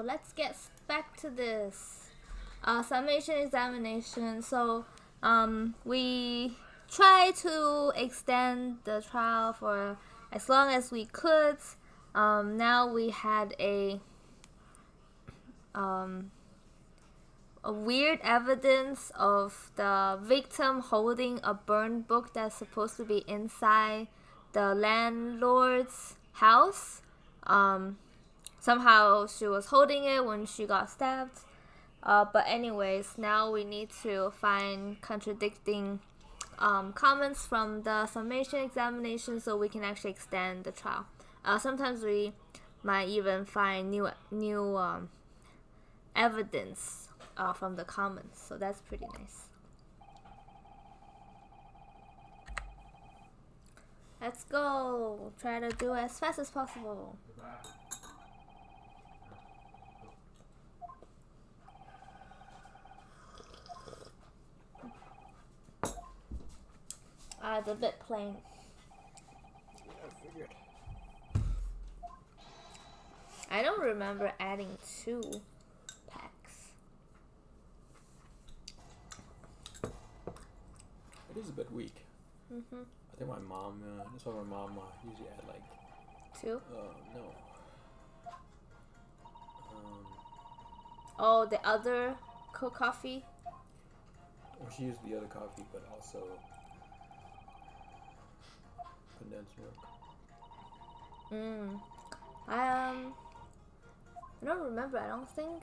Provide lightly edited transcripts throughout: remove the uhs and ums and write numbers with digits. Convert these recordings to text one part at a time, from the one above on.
So let's get back to this summation examination. So we try to extend the trial for as long as we could. Now we had a weird evidence of the victim holding a burned book that's supposed to be inside the landlord's house. Somehow she was holding it when she got stabbed. But anyways, now we need to find contradicting comments from the summation examination so we can actually extend the trial. Sometimes we might even find new evidence from the comments, so that's pretty nice. Let's go. Try to do it as fast as possible. It's a bit plain. I figured. I don't remember adding 2 packs. It is a bit weak. I think my mom, that's why my mom usually add like 2? no. Oh, the other coffee? Well, she used the other coffee, but also condensed milk. I don't remember. I don't think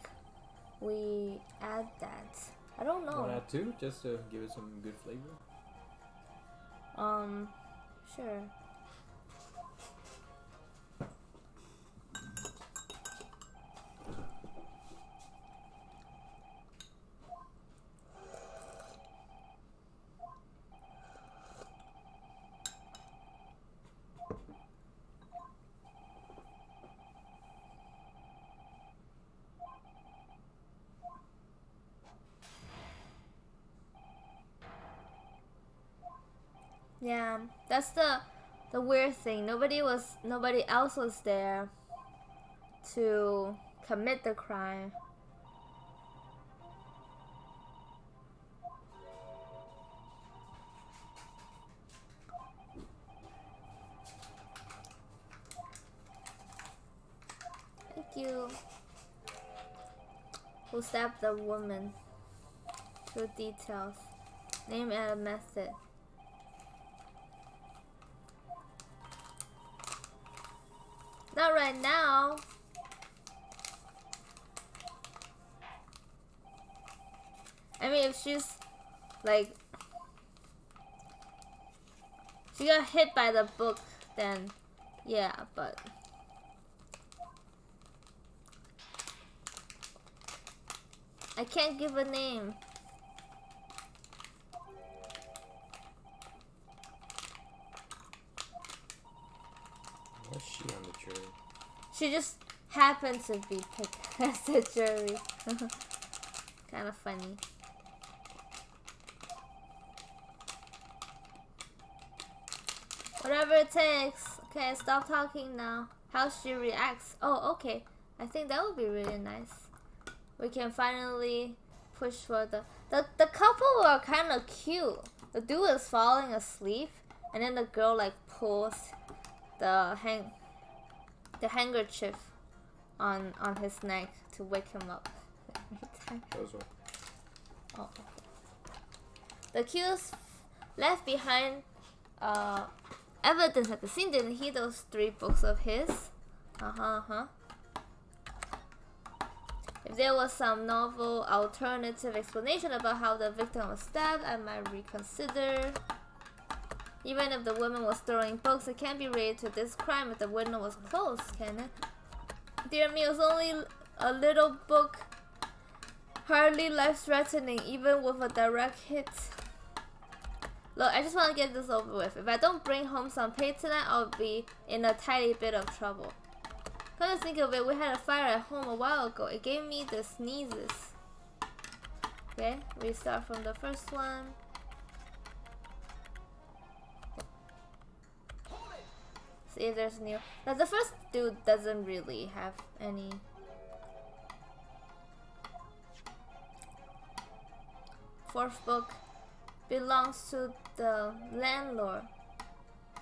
we add that. I don't know. Want to add 2 just to give it some good flavor? Sure. Yeah, that's the weird thing. Nobody else was there to commit the crime. Thank you. Who stabbed the woman? 2 details. Name and a method. Not right now. I mean, if she's like, she got hit by the book, then yeah, but I can't give a name. Why is she on the jury? She just happened to be picked as the jury. Kind of funny. Whatever it takes. Okay, stop talking now. How she reacts. Oh, okay. I think that would be really nice. We can finally push for the couple were kind of cute. The dude is falling asleep, and then the girl like pulls the handkerchief on his neck to wake him up. Those were. Oh, okay. The accused left behind evidence at the scene. Didn't he? Those 3 books of his. If there was some novel alternative explanation about how the victim was stabbed, I might reconsider. Even if the woman was throwing books, it can't be related to this crime if the window was closed, can it? Dear me, it was only a little book. Hardly life-threatening, even with a direct hit. Look, I just want to get this over with. If I don't bring home some pay tonight, I'll be in a tiny bit of trouble. Come to think of it, we had a fire at home a while ago. It gave me the sneezes. Okay, we start from the first one. See if there's new. Now the first dude doesn't really have any Fourth book belongs to the landlord.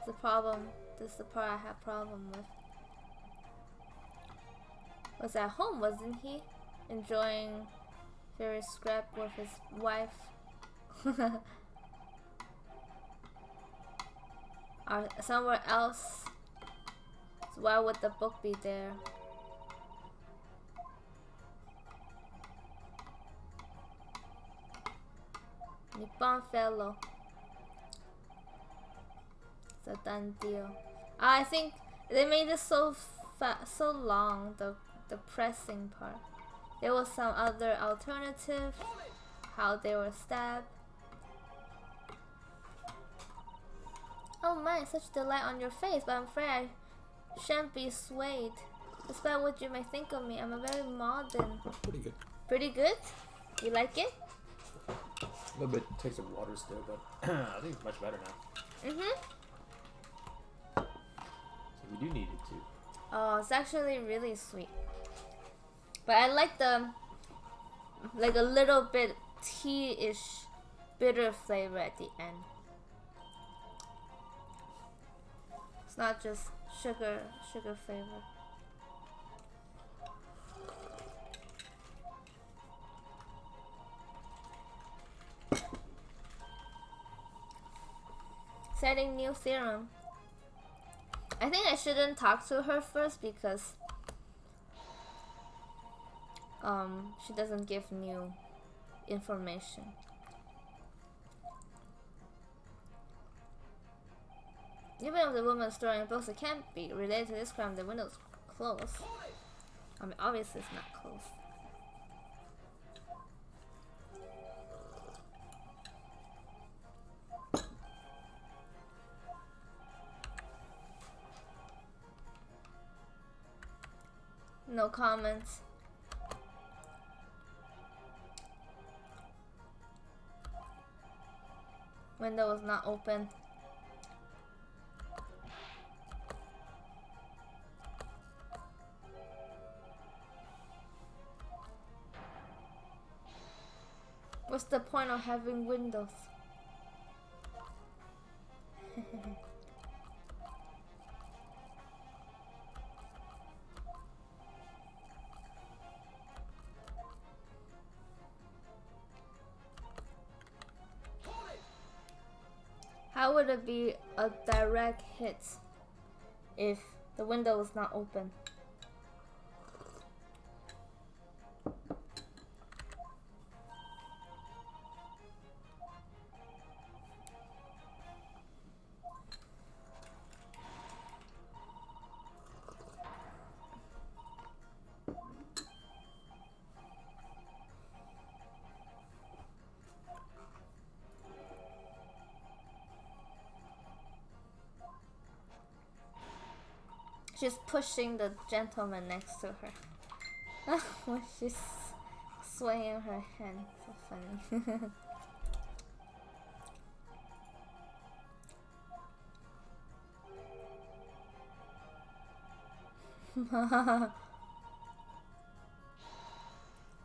The problem. This is the part I have problem with. Was at home, wasn't he? Enjoying very scrap with his wife. Or somewhere else. So why would the book be there? Nippon fellow. It's a done deal. I think they made it so long, the pressing part. There was some other alternative, how they were stabbed. Oh my, such delight on your face, but I'm afraid I shan't be swayed. Despite what you may think of me, I'm a very modern. Pretty good. Pretty good? You like it? A little bit takes of water still, but I think it's much better now. So we do need it too. Oh, it's actually really sweet. But I like the, like a little bit tea-ish bitter flavor at the end. It's not just sugar flavor. Setting new theorem. I think I shouldn't talk to her first because she doesn't give new information. Even if the woman storing books, it can't be related to this crime. The window's closed. I mean, obviously it's not closed. No comments. Window was not open. What's the point of having windows? How would it be a direct hit if the window was not open? She's pushing the gentleman next to her. When she's swaying her hand. So funny.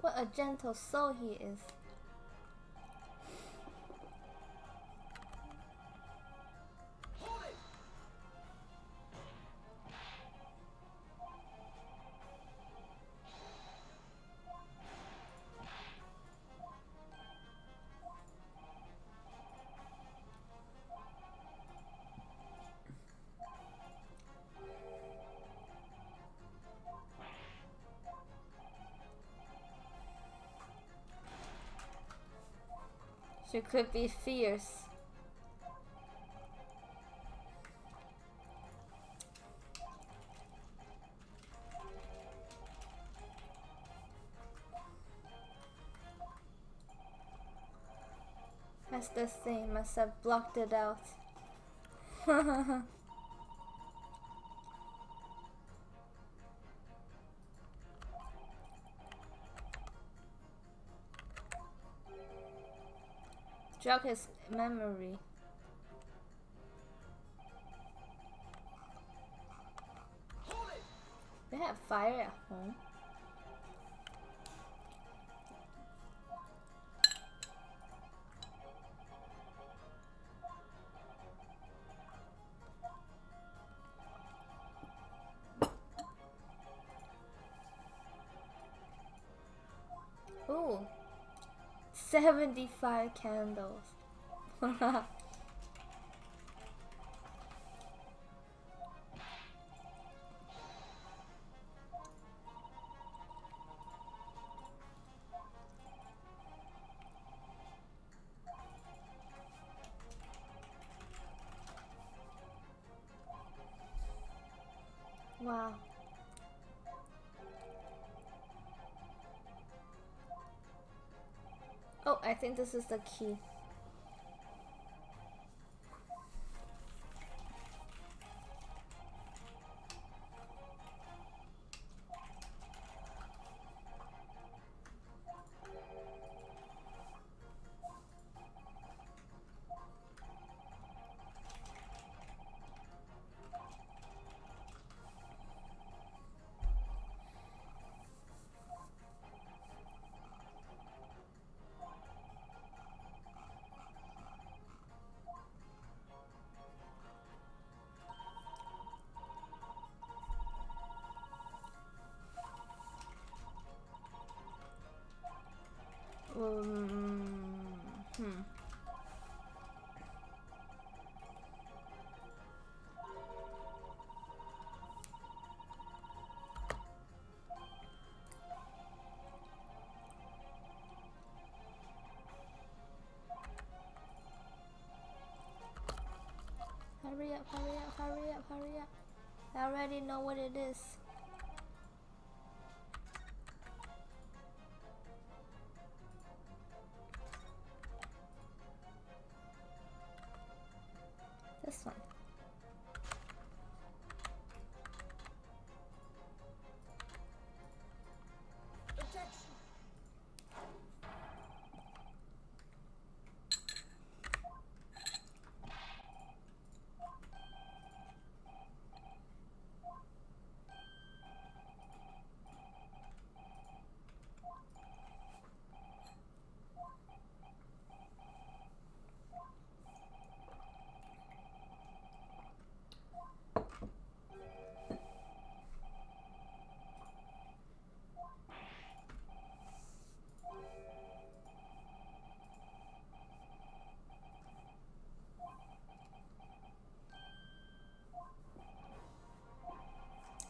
What a gentle soul he is. She could be fierce. That's the thing, must have blocked it out. Jog his memory. They have fire at home. 75 candles. Wow. Oh, I think this is the key. Hmm. Hurry up, hurry up, hurry up, hurry up. I already know what it is. This one.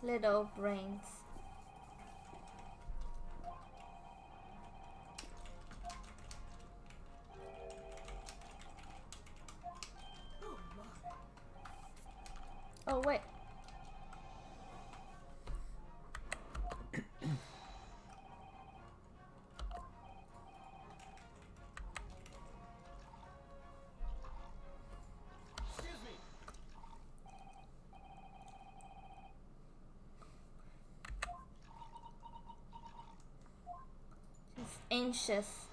Little brains. Oh wait. Anxious.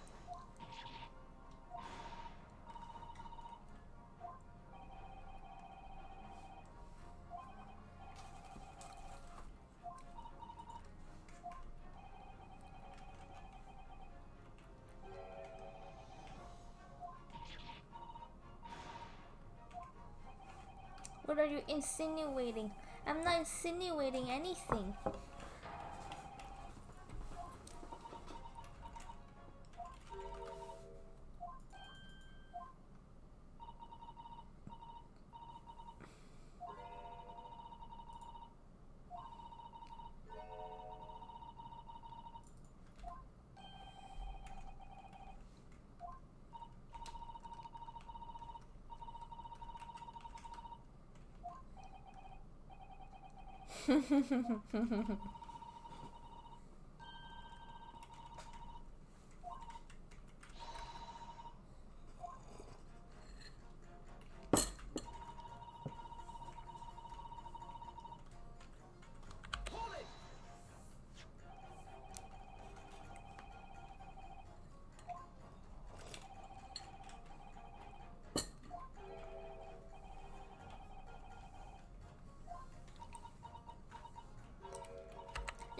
What are you insinuating? I'm not insinuating anything.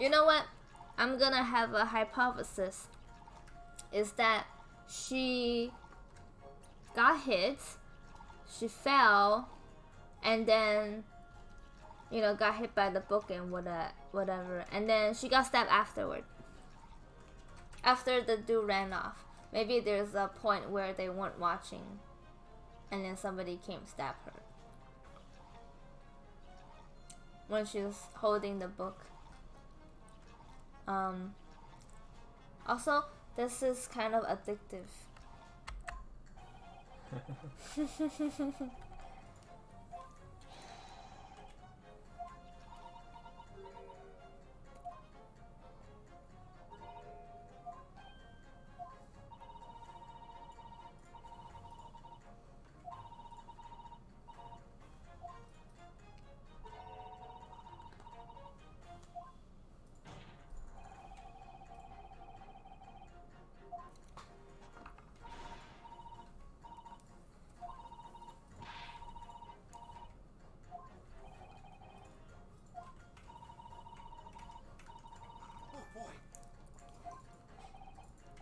You know what? I'm gonna have a hypothesis. Is that she got hit, she fell, and then, you know, got hit by the book and whatever, and then she got stabbed afterward. After the dude ran off. Maybe there's a point where they weren't watching and then somebody came stab her when she was holding the book. Also, this is kind of addictive.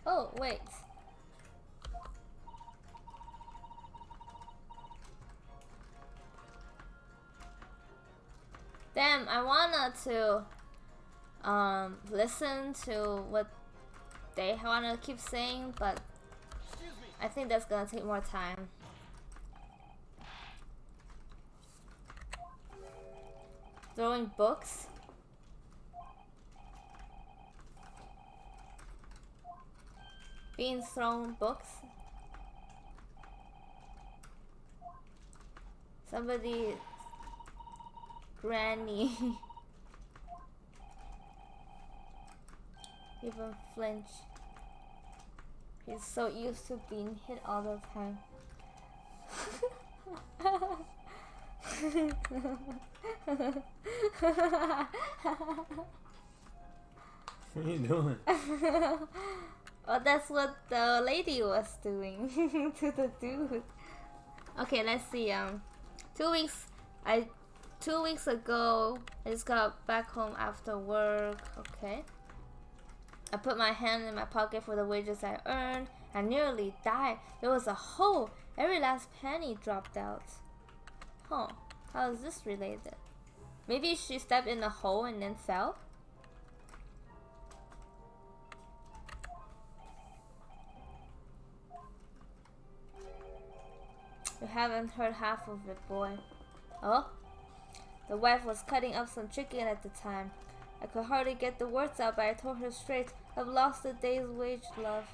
Oh, wait. Damn, I wanted to listen to what they wanna keep saying, but I think that's gonna take more time. Throwing books? Being thrown books? Somebody... Granny. Even flinch. He's so used to being hit all the time. What are you doing? Well, that's what the lady was doing to the dude. Okay, let's see. 2 weeks ago, I just got back home after work. Okay. I put my hand in my pocket for the wages I earned. I nearly died. There was a hole. Every last penny dropped out. Huh. How is this related? Maybe she stepped in the hole and then fell? You haven't heard half of it, boy. Oh? The wife was cutting up some chicken at the time. I could hardly get the words out, but I told her straight, I've lost a day's wage, love.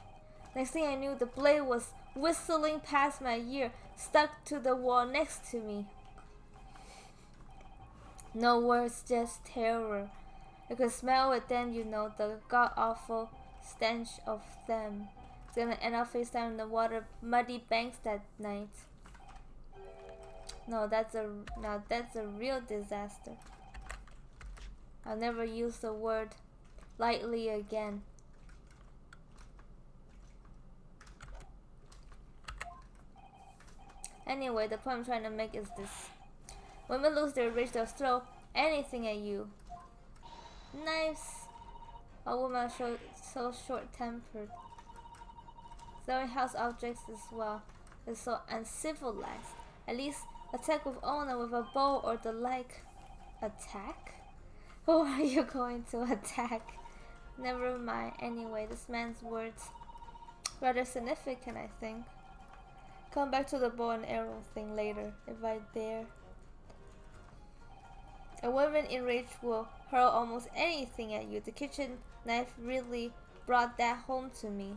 Next thing I knew, the blade was whistling past my ear, stuck to the wall next to me. No words, just terror. I could smell it then, you know, the god-awful stench of them. I was gonna end up face down in the water, muddy banks that night. No, that's a real disaster. I'll never use the word lightly again. Anyway, the point I'm trying to make is this. Women lose their rage, they'll throw anything at you. Knives. A woman so short-tempered. Throwing house objects as well is so uncivilized. At least attack with honor with a bow or the like. Attack? Who are you going to attack? Never mind. Anyway, this man's words rather significant, I think. Come back to the bow and arrow thing later, if I dare. A woman in rage will hurl almost anything at you. The kitchen knife really brought that home to me.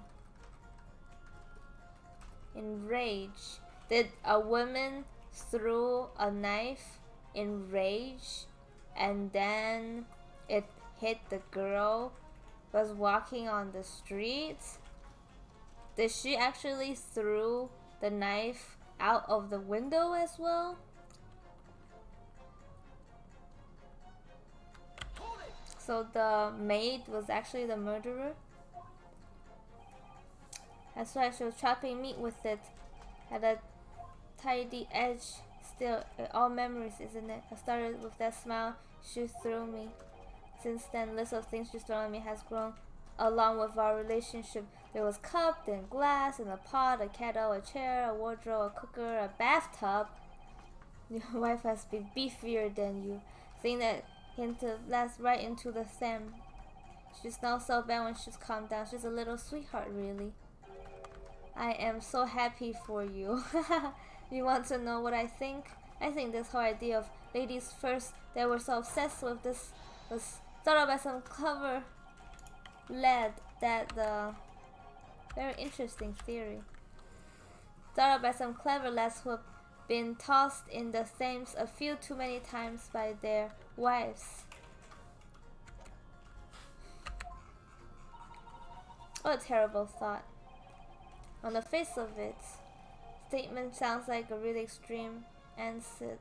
In rage. Did a woman throw a knife in rage and then it hit the girl who was walking on the street? Did she actually throw the knife out of the window as well? So the maid was actually the murderer? That's why she was chopping meat with it at a tidy edge. Still, all memories, isn't it? I started with that smile she threw me. Since then, list of things she's thrown at me has grown along with our relationship. There was cup, then glass, and a pot, a kettle, a chair, a wardrobe, a cooker, a bathtub. Your wife has been beefier than you. Thing that lasts right into the thumb. She's not so bad when she's calmed down. She's a little sweetheart, really. I am so happy for you. You want to know what I think? I think this whole idea of ladies first they were so obsessed with this was thought of by some clever lad that the very interesting theory. Thought of by some clever lads who have been tossed in the Thames a few too many times by their wives. What a terrible thought. On the face of it, statement sounds like a really extreme answer.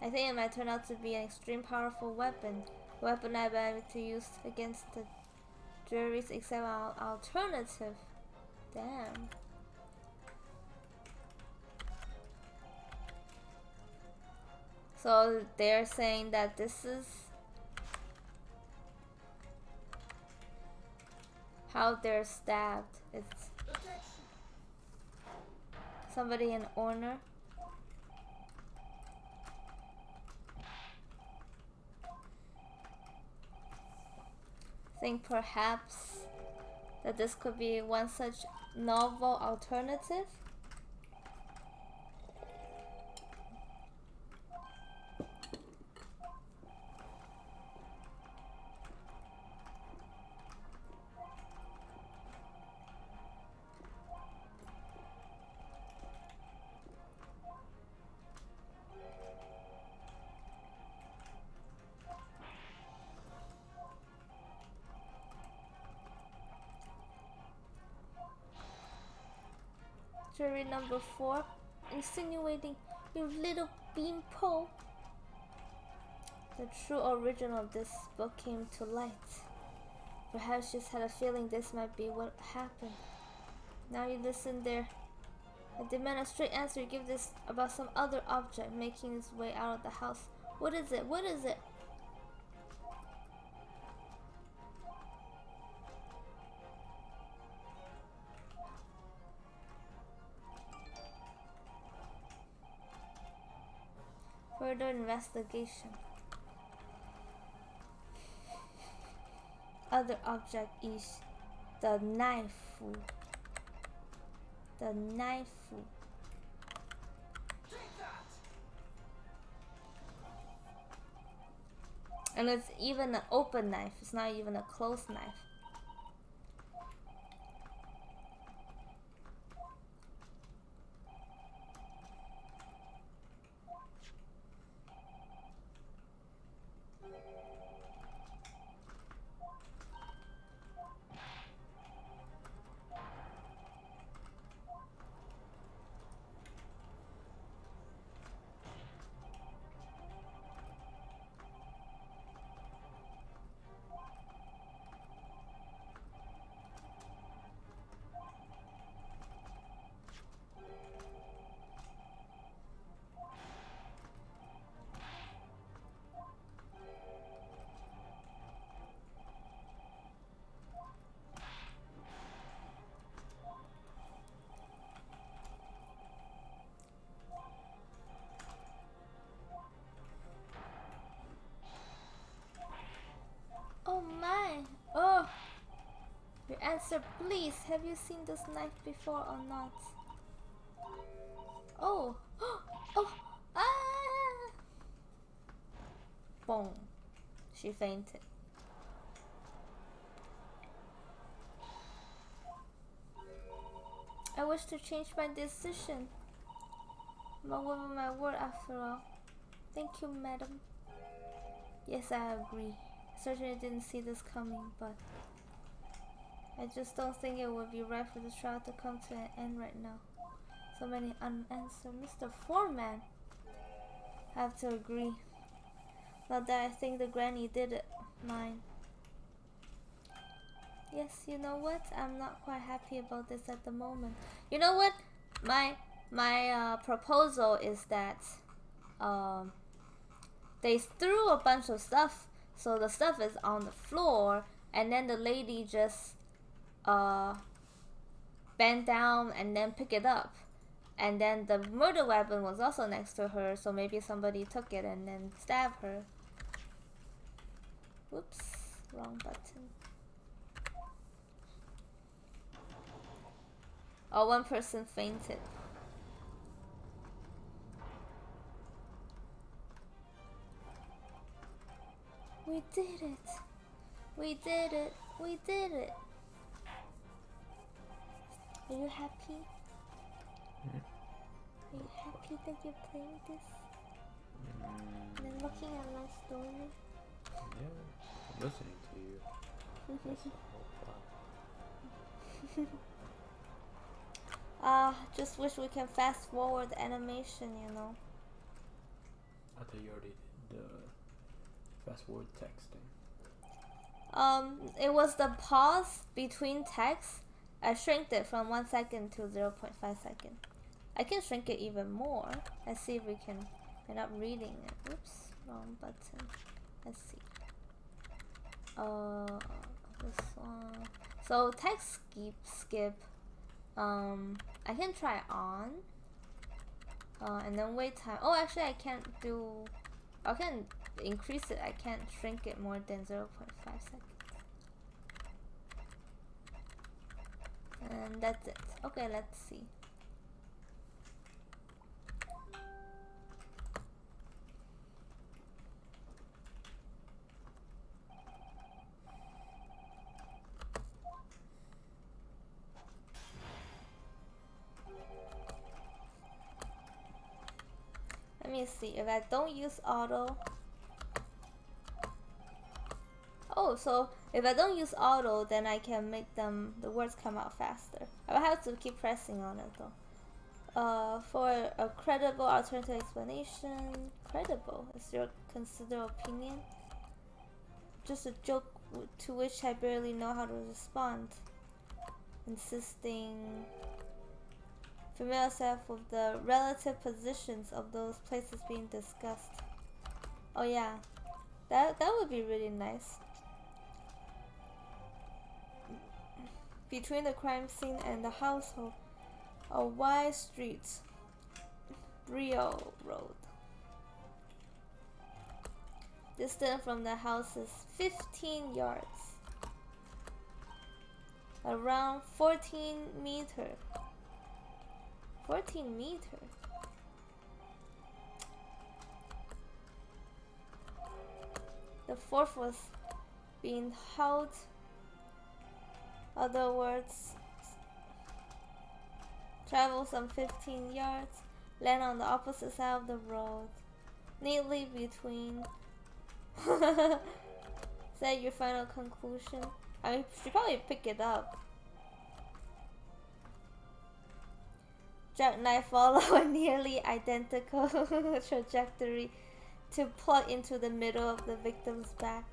I think it might turn out to be an extreme powerful weapon. A weapon I'd be able to use against the juries except our alternative. Damn. So they're saying that this is how they're stabbed. It's somebody in honor. Think perhaps that this could be one such novel alternative. Jury number 4, insinuating you little beanpole. The true original of this book came to light. Perhaps just had a feeling this might be what happened. Now you listen there. I demand a straight answer. You give this about some other object making its way out of the house. What is it? What is it? Further investigation. Other object is the knife. The knife. And it's even an open knife. It's not even a closed knife. Oh my! Oh! Your answer, please. Have you seen this knife before or not? Oh! Oh! Ah! Boom! She fainted. I wish to change my decision. I'm a woman of my word after all. Thank you, madam. Yes, I agree. Certainly didn't see this coming, but I just don't think it would be right for this trial to come to an end right now. So many unanswered. Mr. Foreman, I have to agree. Not that I think the granny did it. Mine. Yes, you know what? I'm not quite happy about this at the moment. You know what? My proposal is that they threw a bunch of stuff, so the stuff is on the floor, and then the lady just bent down and then pick it up, and then the murder weapon was also next to her, so maybe somebody took it and then stabbed her. Whoops, wrong button. Oh, one person fainted. We did it! We did it! We did it! Are you happy? Are you happy that you're playing this? And then looking at my story? Yeah, I'm listening to you. That's the whole plot. Just wish we can fast forward the animation, you know. I thought you already did the fast forward texting. It was the pause between text. I shrinked it from 1 second to 0.5 seconds. I can shrink it even more. Let's see if we can end up reading it. Oops, wrong button. Let's see. This one. So text skip. I can try on. And then wait time. Oh, actually, I can't do. I can increase it. I can't shrink it more than 0.5 seconds. And that's it. Okay, let's see. Let me see if I don't use auto. Oh, so if I don't use auto, then I can make the words come out faster. I will have to keep pressing on it though. For a credible alternative explanation, credible is your considered opinion. Just a joke to which I barely know how to respond. Insisting. Familiar yourself with the relative positions of those places being discussed. Oh yeah, that would be really nice. Between the crime scene and the household, a wide street, Rio Road. Distance from the house is 15 yards. Around 14 meters. 14 meters. The fourth was being held. Other words, travel some 15 yards, land on the opposite side of the road, neatly between. Say your final conclusion. I mean, you should probably pick it up. Jackknife follow a nearly identical trajectory to plug into the middle of the victim's back.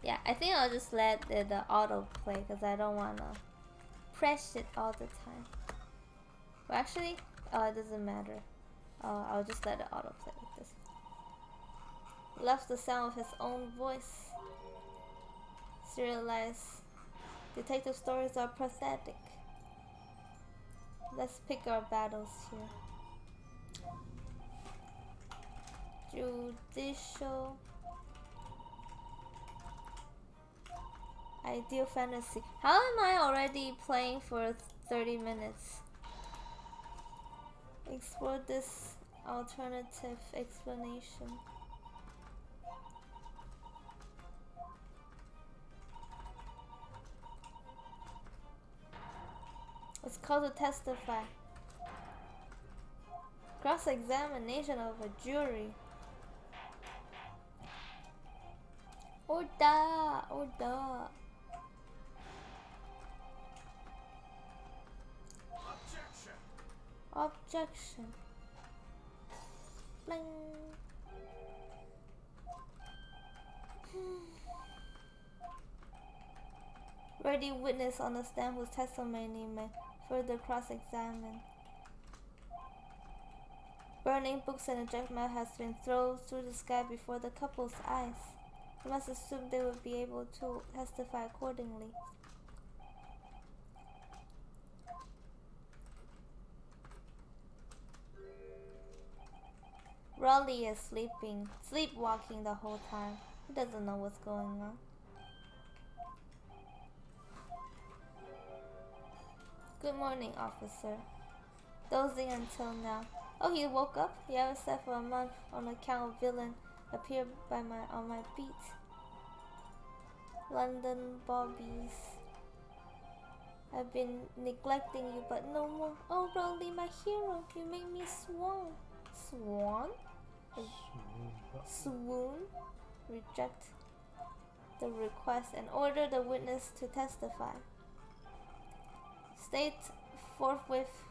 Yeah, I think I'll just let the auto play because I don't want to press it all the time. Well, actually, it doesn't matter. I'll just let it auto play like this. Loves the sound of his own voice. Serialized detective stories are pathetic. Let's pick our battles here. Judicial. Ideal fantasy. How am I already playing for 30 minutes? Explore this alternative explanation. It's called to testify. Cross-examination of a jury. Order! Order! Objection. Bling. Ready witness on the stand whose testimony may further cross-examine. Burning books and a judgment has been thrown through the sky before the couple's eyes. You must assume they will be able to testify accordingly. Roly is sleepwalking the whole time. He doesn't know what's going on. Good morning, officer. Dozing until now. Oh, he woke up? He haven't slept for a month on account of villain appeared on my beat. London Bobbies. I've been neglecting you, but no more. Oh, Roly, my hero, you made me swoon. Swan? Swoon? Reject the request and order the witness to testify. State forthwith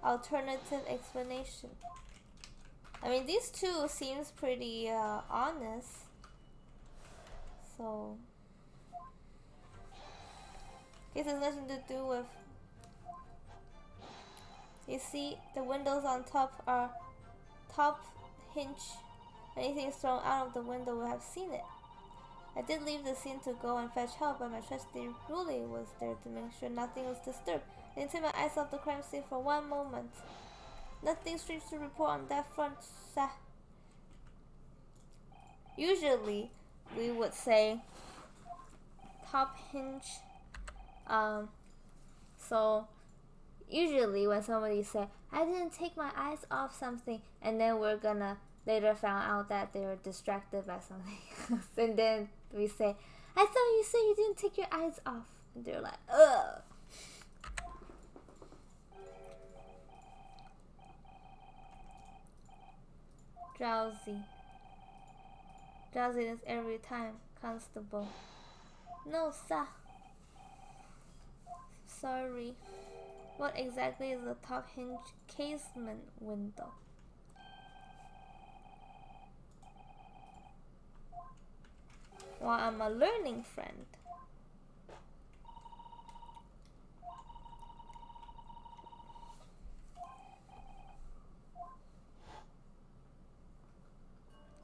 alternative explanation. I mean, these two seems pretty honest. So, this has nothing to do with. You see, the windows on top are top hinge. Anything thrown out of the window would have seen it. I did leave the scene to go and fetch help, but my trusty Roly was there to make sure nothing was disturbed. I didn't take my eyes off the crime scene for one moment. Nothing strange to report on that front, sir. Usually, we would say top hinge. So usually when somebody say, I didn't take my eyes off something, and then we're gonna later found out that they were distracted by something. And then we say, I thought you said you didn't take your eyes off. And they're like, ugh. Drowsy. Drowsiness every time, constable. No, sir. Sorry. What exactly is the top hinge casement window? Well, I'm a learning friend.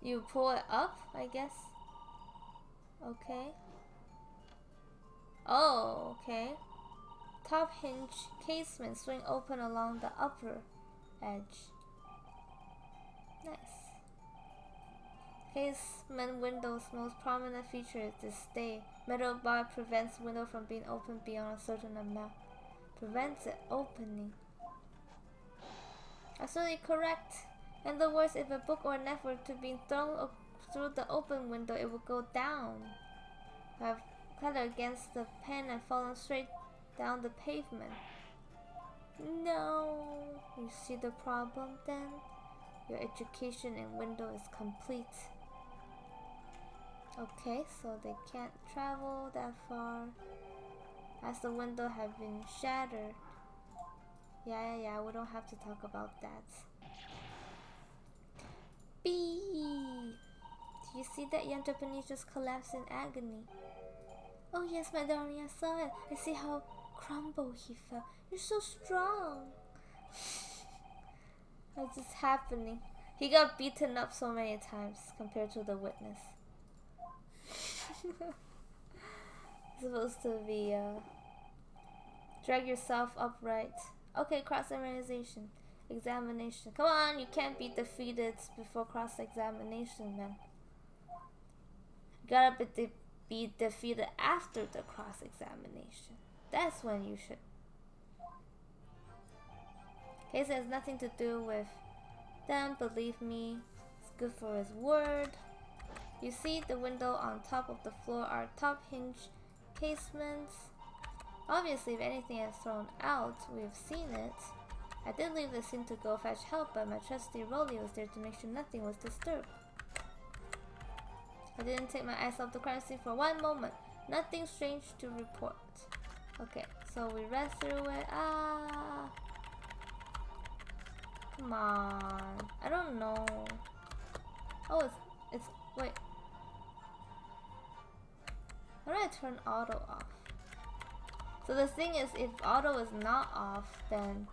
You pull it up, I guess. Okay. Oh, okay. Top hinge casement swing open along the upper edge. Nice. Casement window's most prominent feature is this stay. Metal bar prevents window from being opened beyond a certain amount. Prevents it opening. Absolutely correct. In the words, if a book or a knife were to be thrown through the open window, it would go down. Have clattered against the pen and fallen straight down the pavement. No. You see the problem then? Your education in window is complete. Okay, so they can't travel that far. As the window have been shattered. Yeah, we don't have to talk about that. B. Do you see that young Japanese just collapsed in agony? Oh yes, my darling, I saw it. I see how crumbled he fell. You're so strong. What's just happening? He got beaten up so many times compared to the witness. Supposed to be drag yourself upright. Okay, cross-examination. Examination. Come on, you can't be defeated before cross-examination, man. You gotta be defeated after the cross-examination. That's when you should. Case has nothing to do with them, believe me. It's good for his word. You see the window on top of the floor are top hinge casements. Obviously, if anything is thrown out, we've seen it. I did leave the scene to go fetch help, but my trusty Roly was there to make sure nothing was disturbed. I didn't take my eyes off the crime scene for one moment. Nothing strange to report. Okay, so we read through it. Come on. I don't know. Oh, it's wait. How do I turn auto off? So the thing is, if auto is not off, then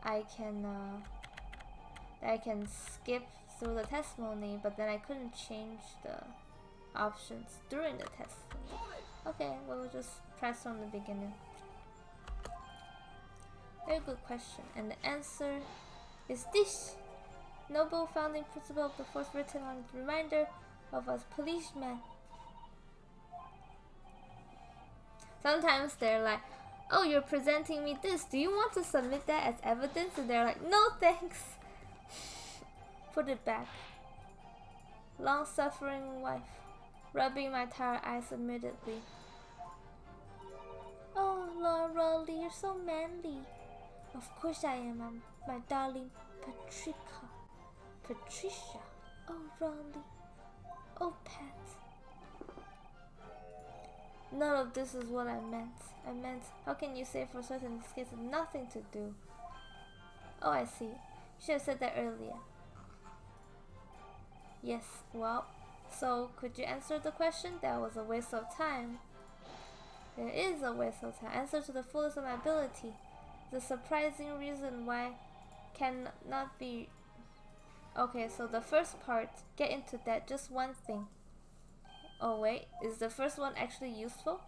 I can skip through the testimony, but then I couldn't change the options during the testimony. Okay, well, we'll just press from the beginning. Very good question, and the answer is this. Noble founding principle of the force written on the reminder of us policemen. Sometimes they're like, Oh, you're presenting me this. Do you want to submit that as evidence? And they're like, no thanks. Put it back. Long-suffering wife, rubbing my tired eyes admittedly. Oh, Lord Roly, you're so manly. Of course I am, my darling Patricia. Oh, Roly. Oh, Pat. None of this is what I meant. How can you say for certain this case has nothing to do? Oh, I see. You should have said that earlier. Yes, well, so could you answer the question? That was a waste of time. There is a waste of time. Answer to the fullest of my ability. The surprising reason why cannot be... Okay, so the first part, get into that, just one thing. Oh wait, is the first one actually useful?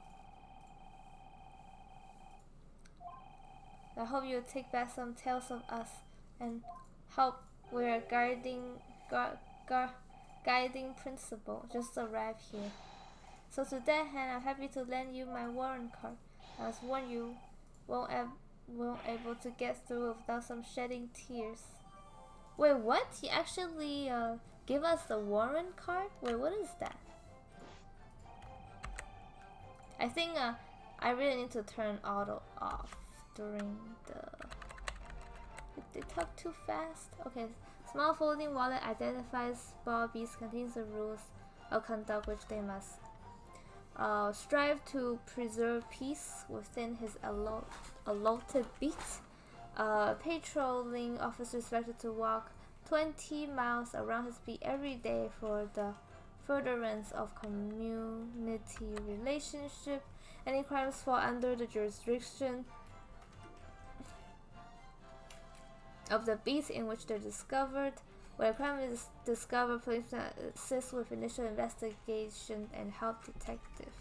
I hope you'll take back some tales of us and help we're guiding principle. Just arrived here. So to that hand, I'm happy to lend you my warrant card. I was warned you won't able to get through without some shedding tears. Wait, what? He actually give us the warrant card? Wait, what is that? I think I really need to turn auto off during the... Did they talk too fast? Okay, small folding wallet identifies ball beads, contains the rules of conduct which they must strive to preserve peace within his allotted beats. Patrolling officer expected to walk 20 miles around his beat every day for the furtherance of community relationship. Any crimes fall under the jurisdiction of the beats in which they're discovered. When a crime is discovered, police assist with initial investigation and help detective.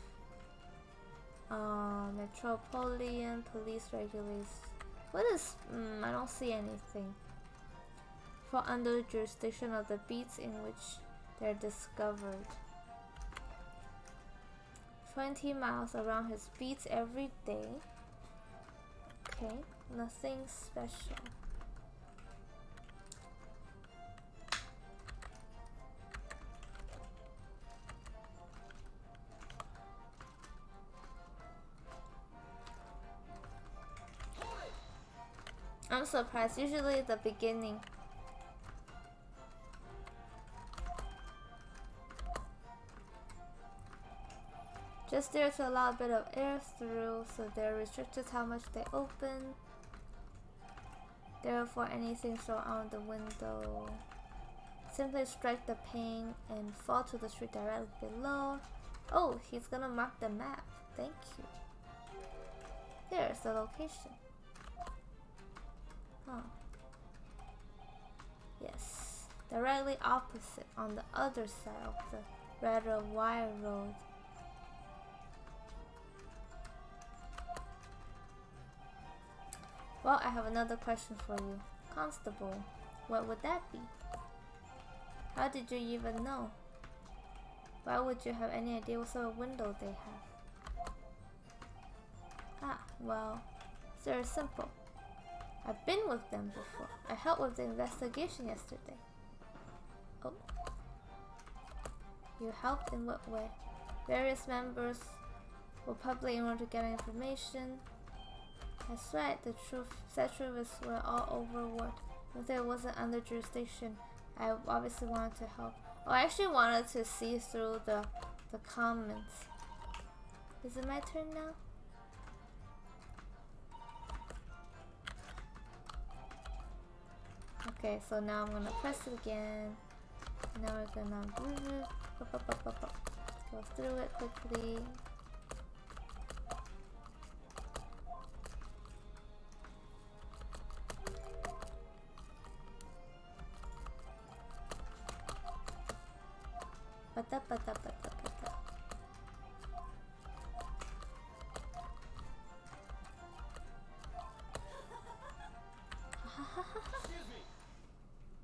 Metropolitan police regulations. What is? I don't see anything. Fall under the jurisdiction of the beats in which they're discovered. 20 miles around his beats every day. Okay, nothing special. I'm surprised. Usually at the beginning. Just there to allow a bit of air through, so they're restricted how much they open. Therefore, anything shown out the window. Simply strike the pane and fall to the street directly below. Oh, he's gonna mark the map. Thank you. There's the location. Huh. Yes. Directly opposite on the other side of the rather wide road. Well, I have another question for you. Constable, what would that be? How did you even know? Why would you have any idea what sort of window they have? Ah, well, it's very simple. I've been with them before. I helped with the investigation yesterday. Oh. You helped in what way? Various members were public in order to get information. That's right, the truth were all overworked. If there wasn't under jurisdiction, I obviously wanted to help. Oh, I actually wanted to see through the comments. Is it my turn now? Okay, so now I'm gonna press it again. Now we're gonna go through it quickly.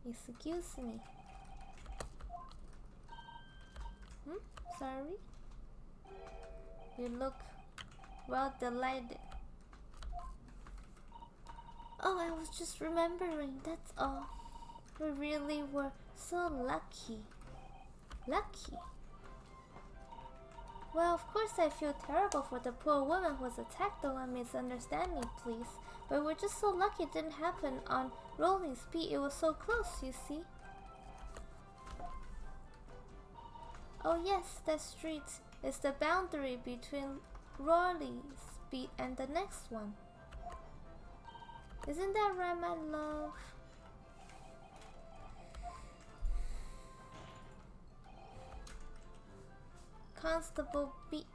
Excuse me. Sorry? You look well delighted. Oh, I was just remembering, that's all. We really were so lucky. Lucky? Well, of course I feel terrible for the poor woman who was attacked. Don't misunderstand me, please. But we're just so lucky it didn't happen on Roly's beat. It was so close, you see. Oh yes, that street is the boundary between Roly's beat and the next one. Isn't that right, my love? Constable beat.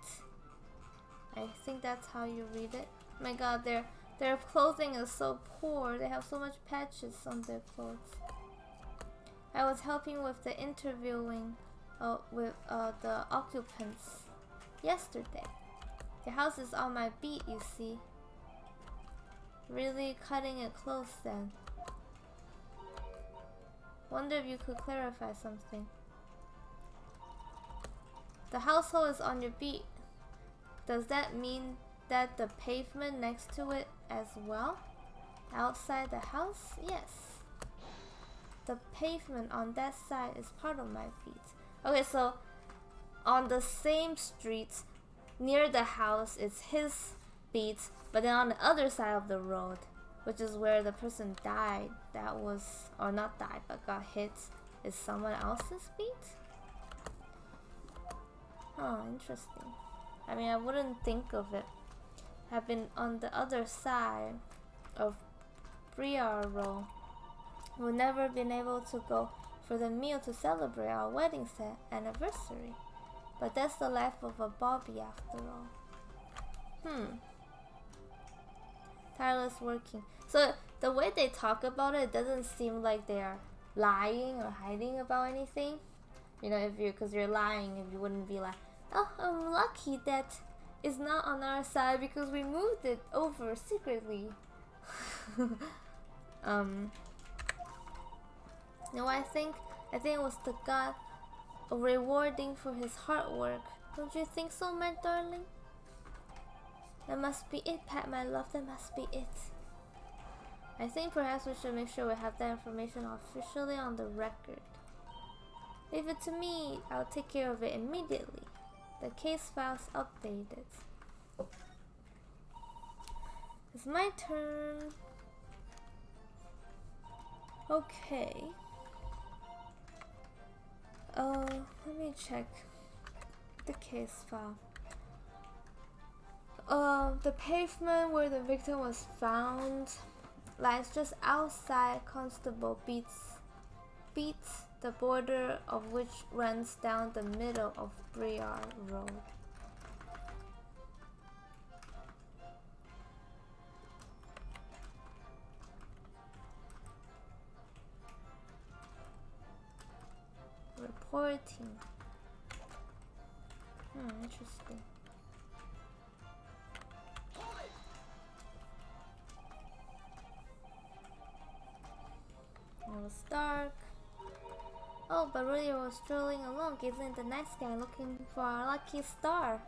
I think that's how you read it. My god, their clothing is so poor. They have so much patches on their clothes. I was helping with the interviewing with the occupants yesterday. The house is on my beat, you see. Really cutting it close then. Wonder if you could clarify something. The household is on your beat. Does that mean that the pavement next to it as well? Outside the house? Yes. The pavement on that side is part of my beat. Okay, so on the same street near the house is his beat, but then on the other side of the road, which is where the person died, that was, or not died, but got hit, is someone else's beat? Oh, interesting. I mean, I wouldn't think of it. I've been on the other side of Briar. We've never been able to go for the meal to celebrate our wedding anniversary. But that's the life of a Bobby after all. Tireless working. So the way they talk about it, it doesn't seem like they are lying or hiding about anything. You know, because you're lying, if you wouldn't be like, oh, I'm lucky that it's not on our side because we moved it over secretly. No, I think it was the God rewarding for his hard work. Don't you think so, my darling? That must be it, Pat, my love. That must be it. I think perhaps we should make sure we have that information officially on the record. Leave it to me. I'll take care of it immediately. The case file's updated. It's my turn. Okay. Let me check the case file. The pavement where the victim was found lies just outside Constable Beats, the border of which runs down the middle of Briar Road. Reporting. Interesting. It was dark. Oh, but Roly was strolling along, gazing at the night sky, looking for our lucky star.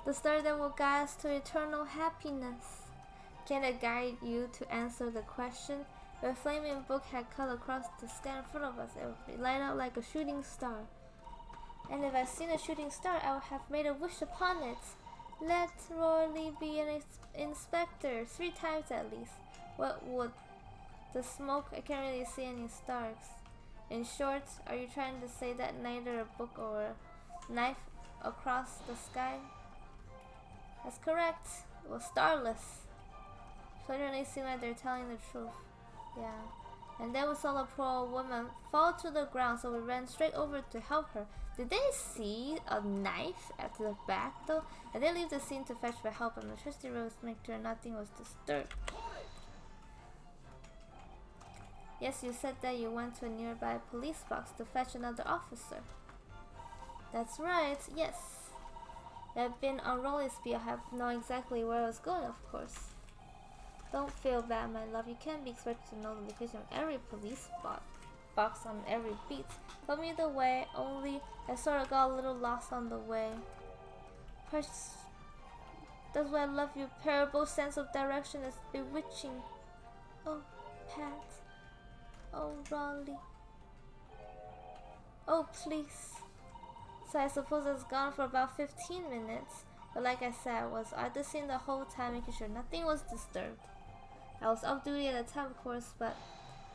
The star that will guide us to eternal happiness. Can it guide you to answer the question? If a flaming book had cut across the sky in front of us, it would light up like a shooting star. And if I'd seen a shooting star, I would have made a wish upon it. Let Roly be an inspector, 3 times at least. What would the smoke? I can't really see any stars. In short, are you trying to say that neither a book or a knife across the sky? That's correct. It was starless. Certainly seem like they're telling the truth. Yeah. And then we saw the poor old woman fall to the ground, so we ran straight over to help her. Did they see a knife at the back though? I did leave the scene to fetch for help, and the trusty rose to make sure nothing was disturbed. Yes, you said that you went to a nearby police box to fetch another officer. That's right, yes. I've been on Roly's beat. I have known exactly where I was going, of course. Don't feel bad, my love. You can't be expected to know the location of every police box on every beat. Told me the way, only I sort of got a little lost on the way. That's why I love your parable sense of direction is bewitching. Oh, Pat. Oh, Roly. Oh, please. So I suppose I was gone for about 15 minutes. But like I said, I was at the scene the whole time, making sure nothing was disturbed. I was off duty at the time, of course, but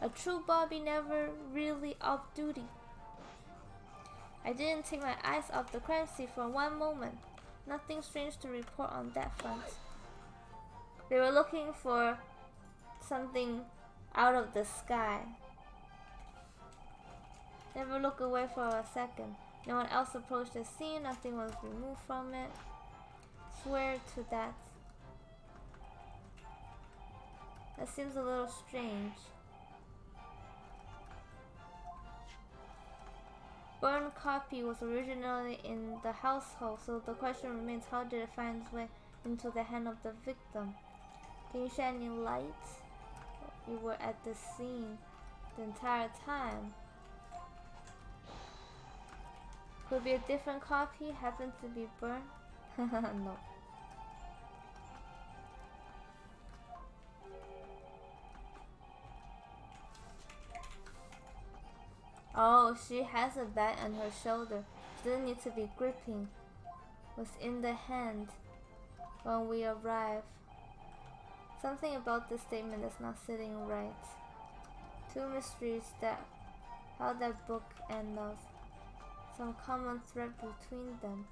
a true Bobby never really off duty. I didn't take my eyes off the crime scene for one moment. Nothing strange to report on that front. They were looking for something out of the sky. Never look away for a second. No one else approached the scene. Nothing was removed from it. Swear to that. That seems a little strange. Burned copy was originally in the household, so the question remains, how did it find its way into the hand of the victim? Can you shed any light? You were at the scene the entire time. Could be a different copy, happened to be burned? No. Oh, she has a bag on her shoulder. She doesn't need to be gripping. Was in the hand when we arrived. Something about this statement is not sitting right. Two mysteries that how that book ends up. Some common thread between them.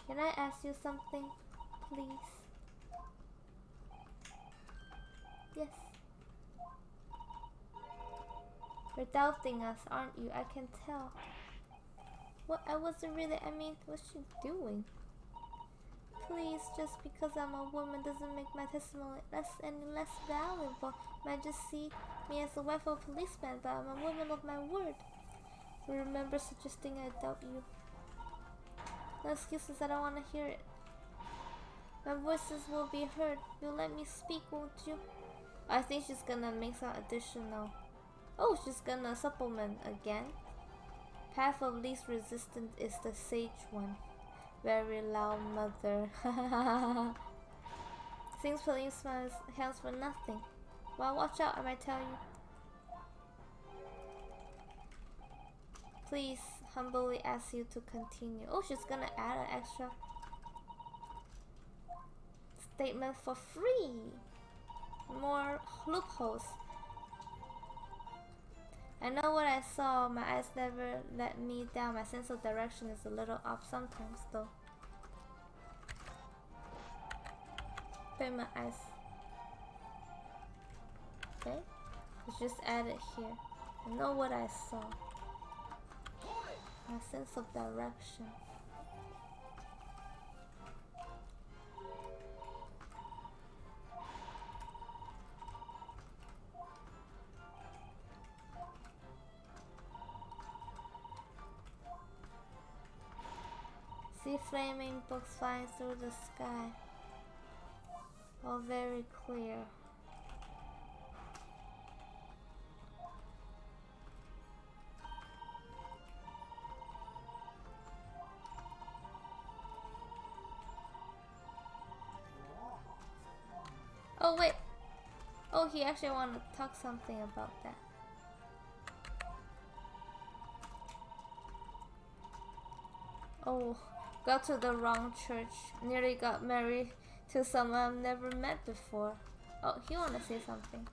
Can I ask you something, please? Yes. You're doubting us, aren't you? I can tell. What? I wasn't really. I mean, what's she doing? Please, just because I'm a woman doesn't make my testimony any less valuable. Might just see me as a wife of a policeman, but I'm a woman of my word. Remember suggesting I doubt you. No excuses, I don't want to hear it. My voices will be heard. You'll let me speak, won't you? I think she's gonna make some additional. Oh, she's gonna supplement again. Path of least resistance is the sage one. Very loud mother. Things policeman's hands for nothing. Well, watch out, I might tell you. Please, humbly ask you to continue. Oh, she's gonna add an extra statement for free. More loopholes. I know what I saw. My eyes never let me down. My sense of direction is a little off sometimes, though. Put my eyes. Okay, let's just add it here. I know what I saw. My sense of direction. See flaming books flying through the sky. All very clear. Oh wait. Oh, he actually wanted to talk something about that. Oh, got to the wrong church. Nearly got married to someone I've never met before. Oh, he wanna say something.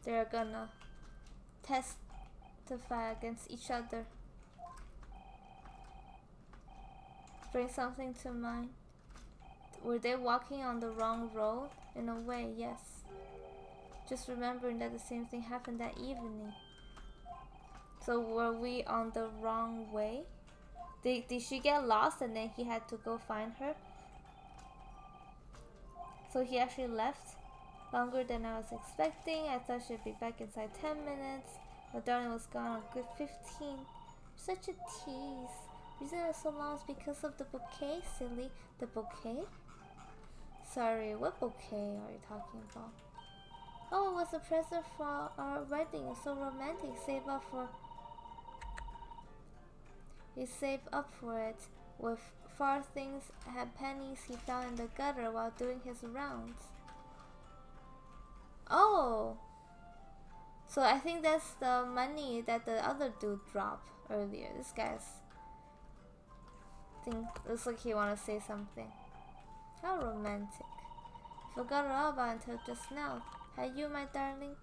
They're gonna testify against each other. Bring something to mind. Were they walking on the wrong road? In a way, yes. Just remembering that the same thing happened that evening. So were we on the wrong way? Did she get lost and then he had to go find her? So he actually left longer than I was expecting. I thought she'd be back inside 10 minutes. But darling was gone a good 15. Such a tease. Reason it was so long is because of the bouquet, silly. The bouquet? Sorry, what bouquet are you talking about? Oh, it was a present for our wedding. So romantic. He saved up for it. With farthings and pennies he found in the gutter while doing his rounds. Oh! So I think that's the money that the other dude dropped earlier. This guy's thing looks like he wanna say something. How romantic. Forgot all about it until just now. Had you, my darling?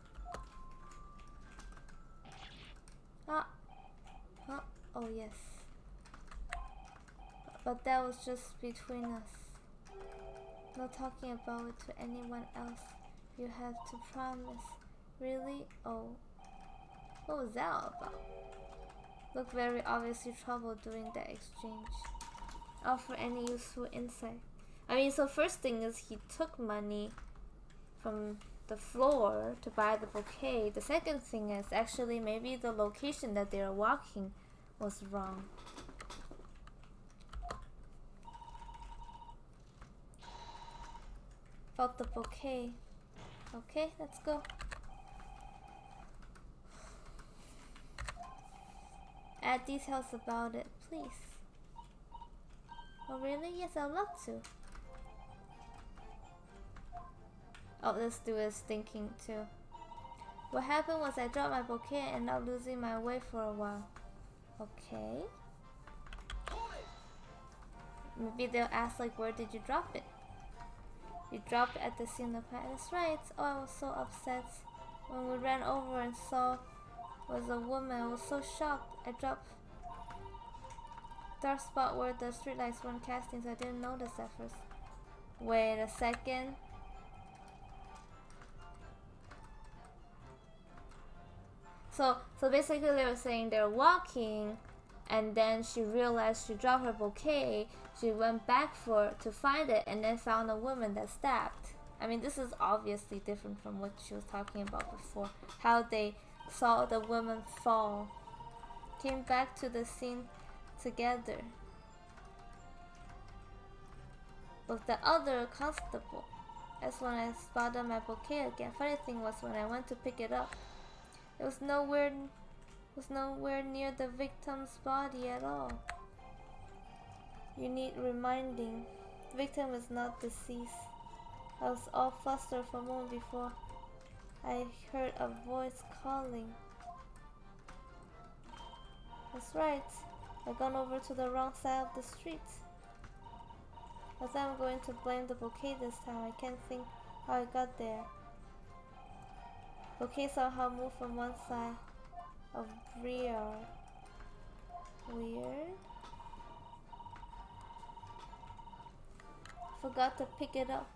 Ah. Huh? Oh yes. But that was just between us. No talking about it to anyone else. You have to promise. Really? Oh. What was that all about? Looked very obviously troubled during that exchange. Offer any useful insight. I mean, so first thing is he took money from the floor to buy the bouquet. The second thing is actually maybe the location that they were walking was wrong. About the bouquet. Okay, let's go. Add details about it, please. Oh really? Yes, I'd love to. Oh, this dude is thinking too. What happened was I dropped my bouquet and ended up losing my way for a while. Okay. Maybe they'll ask like, where did you drop it? You dropped it at the scene of crime. That's right. Oh, I was so upset. When we ran over and saw was a woman, I was so shocked. I dropped dark spot where the streetlights weren't casting, so I didn't notice at first. Wait a second. So basically they were saying they're walking and then she realized she dropped her bouquet. She went back to find it and then found a woman that stabbed. I mean, this is obviously different from what she was talking about before. How they saw the woman fall. Came back to the scene together with the other constable. That's when I spotted my bouquet again. Funny thing was when I went to pick it up, it was nowhere near the victim's body at all. You need reminding. Victim is not deceased. I was all flustered for a moment before I heard a voice calling. That's right. I've gone over to the wrong side of the street. As I'm going to blame the bouquet this time, I can't think how I got there. Bouquet somehow moved from one side of rear. Weird. Forgot to pick it up.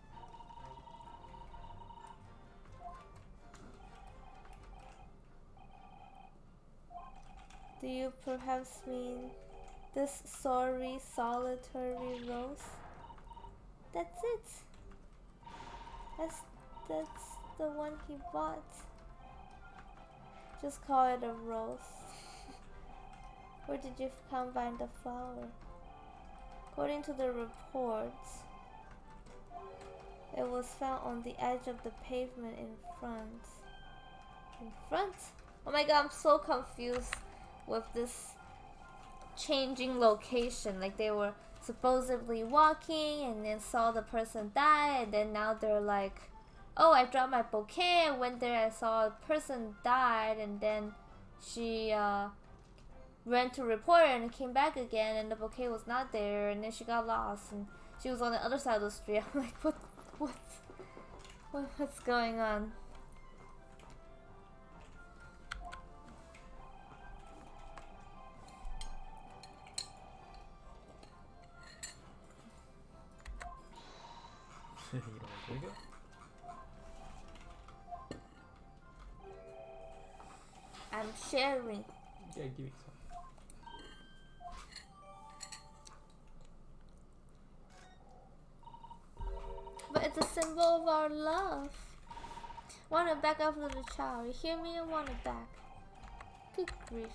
Do you perhaps mean this sorry, solitary rose? That's it. That's the one he bought. Just call it a rose. Where did you find the flower? According to the reports, it was found on the edge of the pavement in front. In front? Oh my god, I'm so confused with this changing location. Like they were supposedly walking and then saw the person die, and then now they're like, oh, I dropped my bouquet. I went there, I saw a person died, and then she ran to report it and came back again, and the bouquet was not there, and then she got lost and she was on the other side of the street. I'm like, what's going on? You don't want to drink it? I'm sharing. Yeah, give me some. But it's a symbol of our love. Want it back after the child. You hear me? I want it back. Good grief.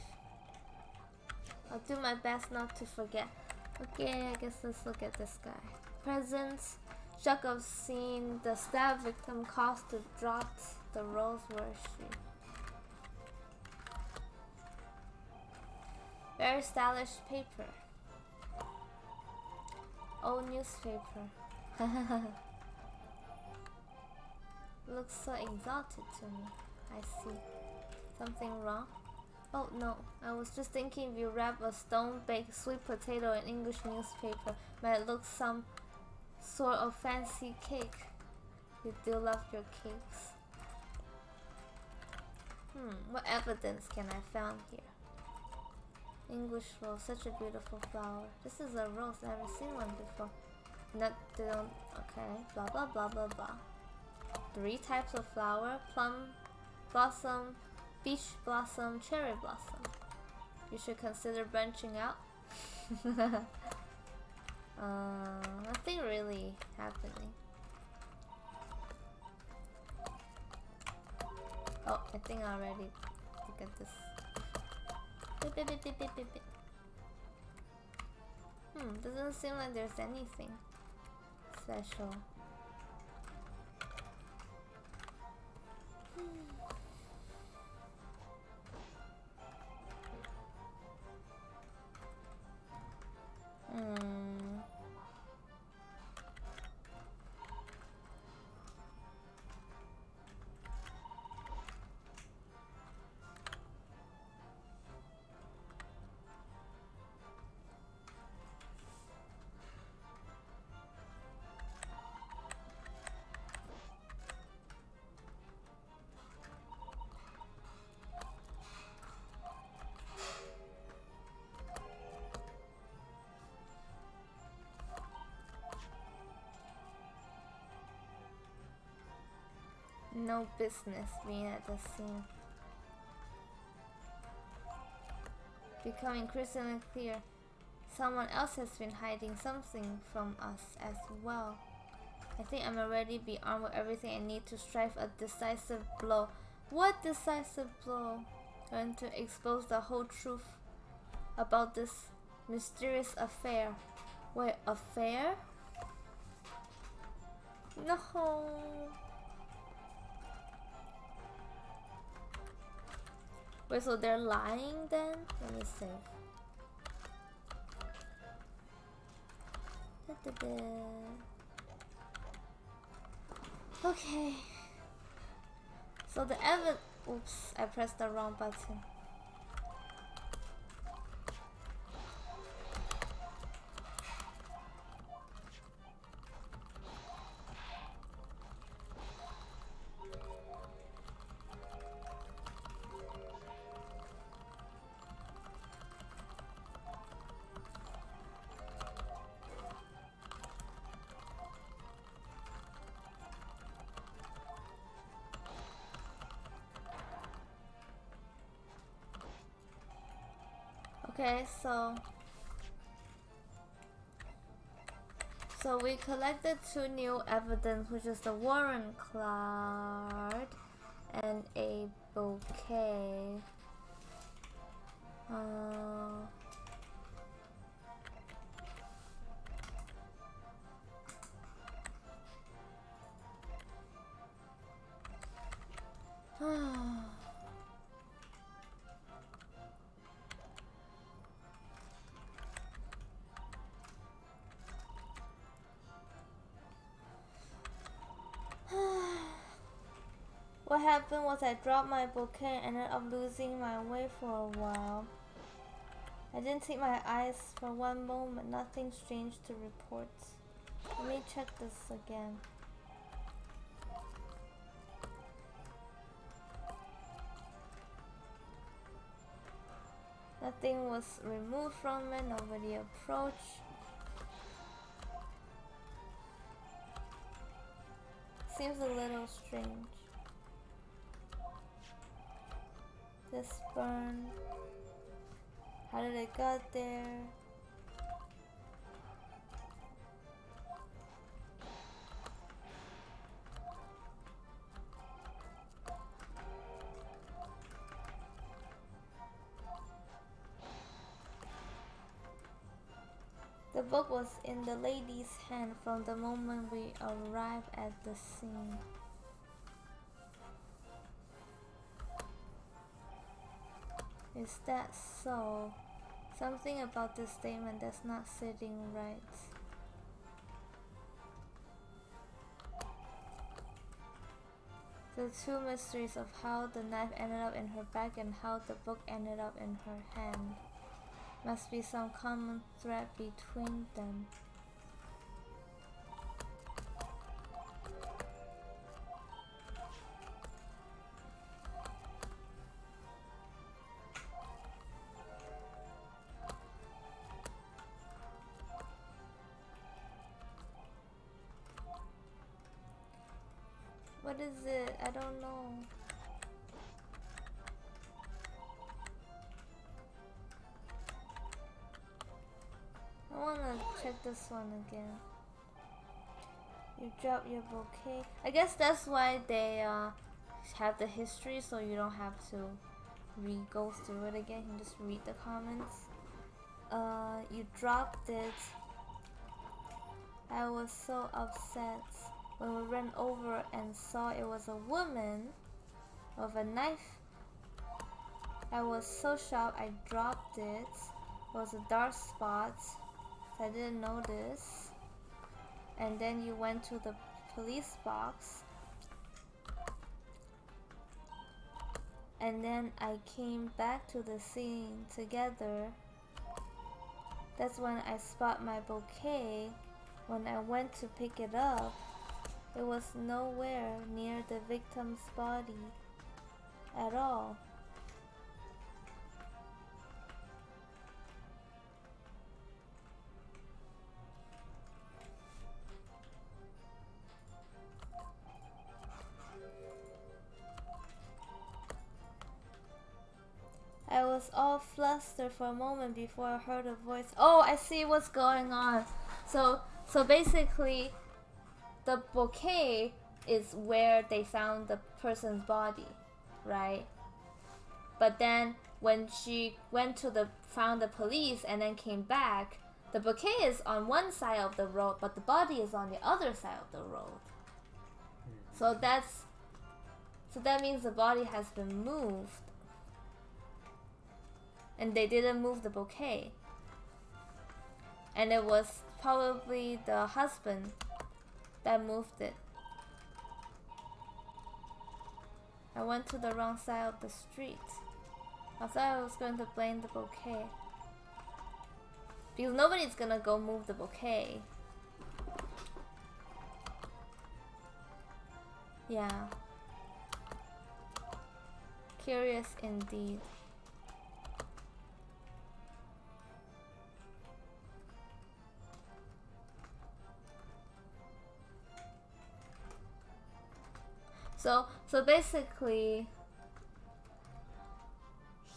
I'll do my best not to forget. Okay, I guess let's look at this guy. Presents. Shock of seeing the stab victim cost to dropped the rose, where is she? Very stylish paper. Old newspaper. Looks so exotic to me. I see. Something wrong? Oh no, I was just thinking if you wrap a stone-baked sweet potato in English newspaper, might look some sort of fancy cake. You do love your cakes. What evidence can I find here? English rose, such a beautiful flower. This is a rose, never seen one before. Not, they don't, okay, blah blah blah blah blah. 3 types of flower, plum blossom, peach blossom, cherry blossom. You should consider branching out. Nothing really happening. Oh, I think I already look at this. Doesn't seem like there's anything special. No business being at the scene. Becoming increasingly clear. Someone else has been hiding something from us as well. I think I'm already be armed with everything I need to strike a decisive blow. What decisive blow? Going to expose the whole truth about this mysterious affair. Wait, affair? No. Wait, so they're lying then? Let me see. Okay. So the oops, I pressed the wrong button. Okay, so we collected 2 new evidence, which is the warrant card and a bouquet. What happened was I dropped my bouquet and ended up losing my way for a while. I didn't take my eyes for one moment, nothing strange to report. Let me check this again. Nothing was removed from it, nobody approached. Seems a little strange. This burn. How did it get there? The book was in the lady's hand from the moment we arrived at the scene. Is that so? Something about this statement that's not sitting right. The two mysteries of how the knife ended up in her bag and how the book ended up in her hand. Must be some common thread between them. What is it? I don't know. I wanna check this one again. You drop your bouquet. I guess that's why they have the history, so you don't have to go through it again. You can just read the comments. You dropped it. I was so upset when we ran over and saw it was a woman with a knife. I was so shocked I dropped it. It was a dark spot, so I didn't notice. And then you went to the police box. And then I came back to the scene together. That's when I spot my bouquet. When I went to pick it up, it was nowhere near the victim's body at all. I was all flustered for a moment before I heard a voice. Oh, I see what's going on. So basically, the bouquet is where they found the person's body, right? But then when she went to found the police and then came back, the bouquet is on one side of the road, but the body is on the other side of the road. So that means the body has been moved. And they didn't move the bouquet. And it was probably the husband that moved it. I went to the wrong side of the street. I thought I was going to blame the bouquet. Because nobody's gonna go move the bouquet. Yeah. Curious indeed. So basically,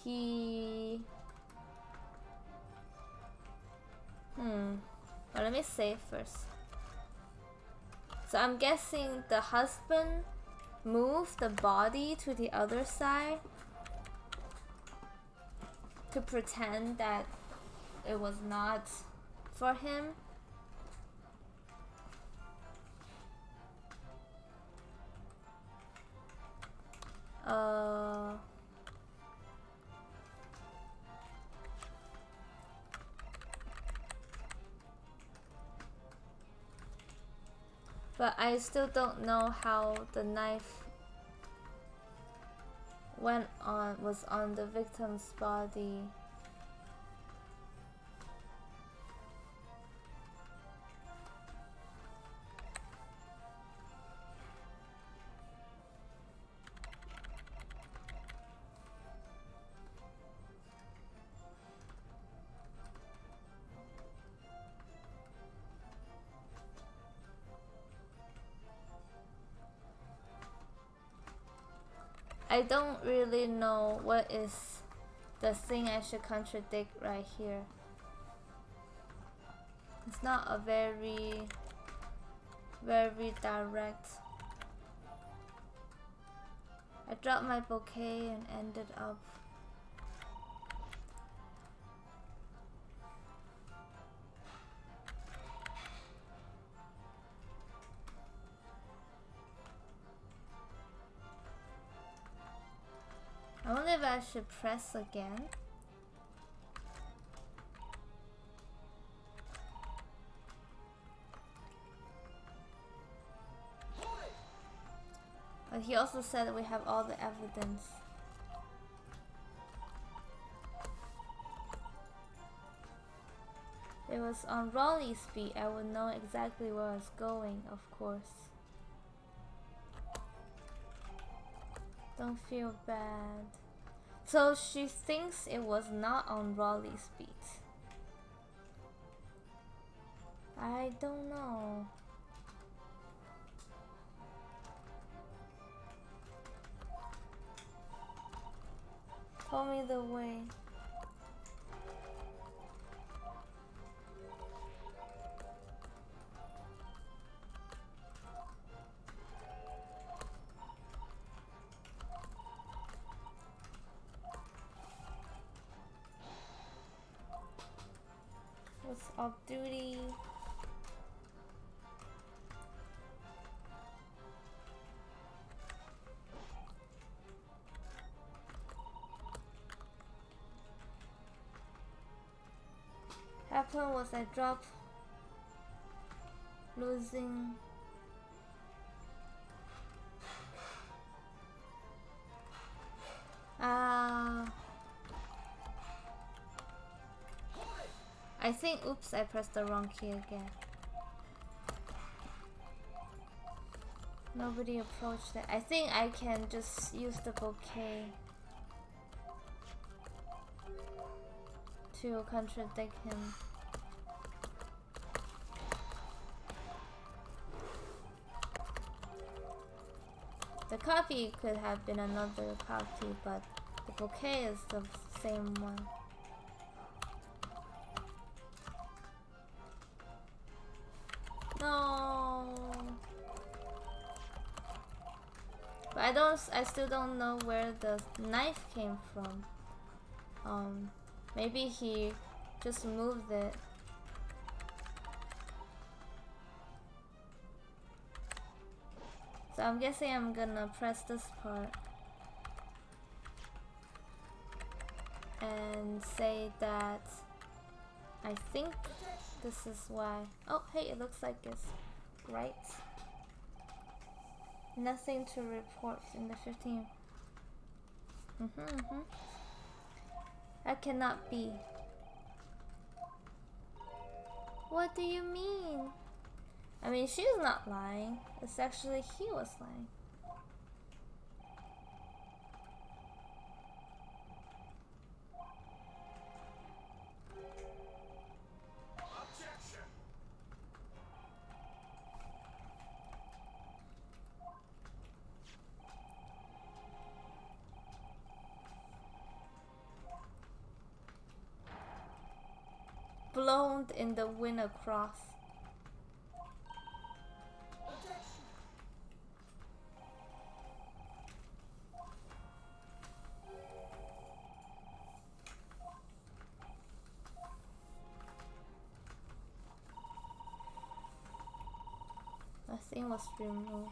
well, let me say first. So I'm guessing the husband moved the body to the other side to pretend that it was not for him. But I still don't know how the knife was on the victim's body. I don't really know what is the thing I should contradict right here. It's not a very direct. I dropped my bouquet and ended up I wonder if I I should press again. But he also said that we have all the evidence. If it was on Roly's speed, I would know exactly where I was going, of course. Don't feel bad. So she thinks it was not on Roly's speed. I don't know. Tell me the way. What's off duty? Happened was I dropped losing I think oops, I pressed the wrong key again. Nobody approached it. I think I can just use the bouquet to contradict him. The copy could have been another copy, but the bouquet is the same one. No. But I still don't know where the knife came from. Maybe he just moved it. So I'm guessing I'm gonna press this part and say that I think this is why. Oh, hey, it looks like it's right. Nothing to report in the 15th. That cannot be. What do you mean? I mean, she's not lying. It's actually he was lying. Blown in the wind across. Nothing was removed.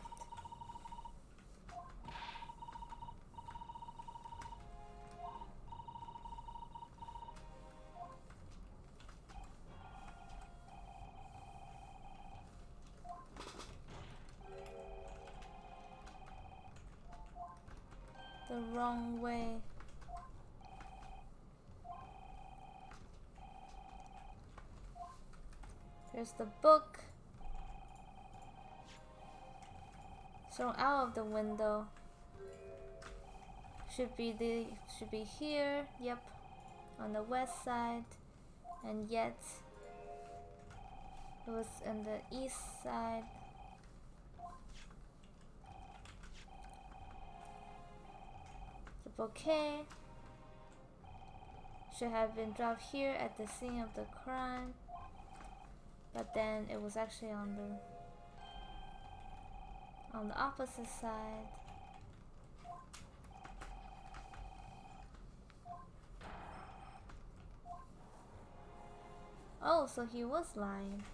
The wrong way. There's the book. Thrown out of the window. Should be here. Yep, on the west side, and yet it was on the east side. The bouquet should have been dropped here at the scene of the crime, but then it was actually on the opposite side. Oh, so he was lying.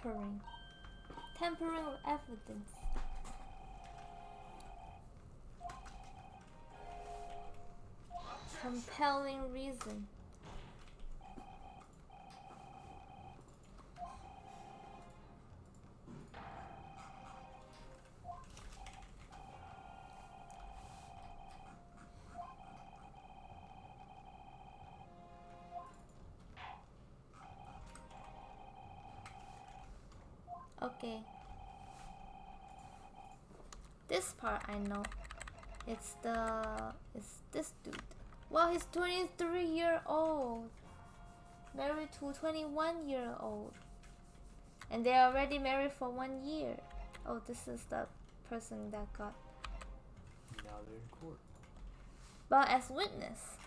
Tampering. Tampering of evidence. Compelling reason. Okay. This part I know. It's this dude. Well, he's 23-year-old. Married to 21-year-old. And they're already married for 1 year. Oh, this is the person that got. Now they're in court. But as witness.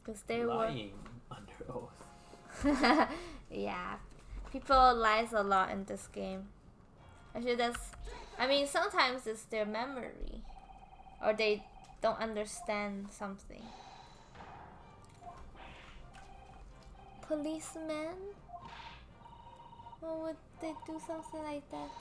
Because they lying under oath. were. Yeah. People lies a lot in this game. Actually, I mean, sometimes it's their memory. Or they don't understand something. Policeman? Why would they do something like that?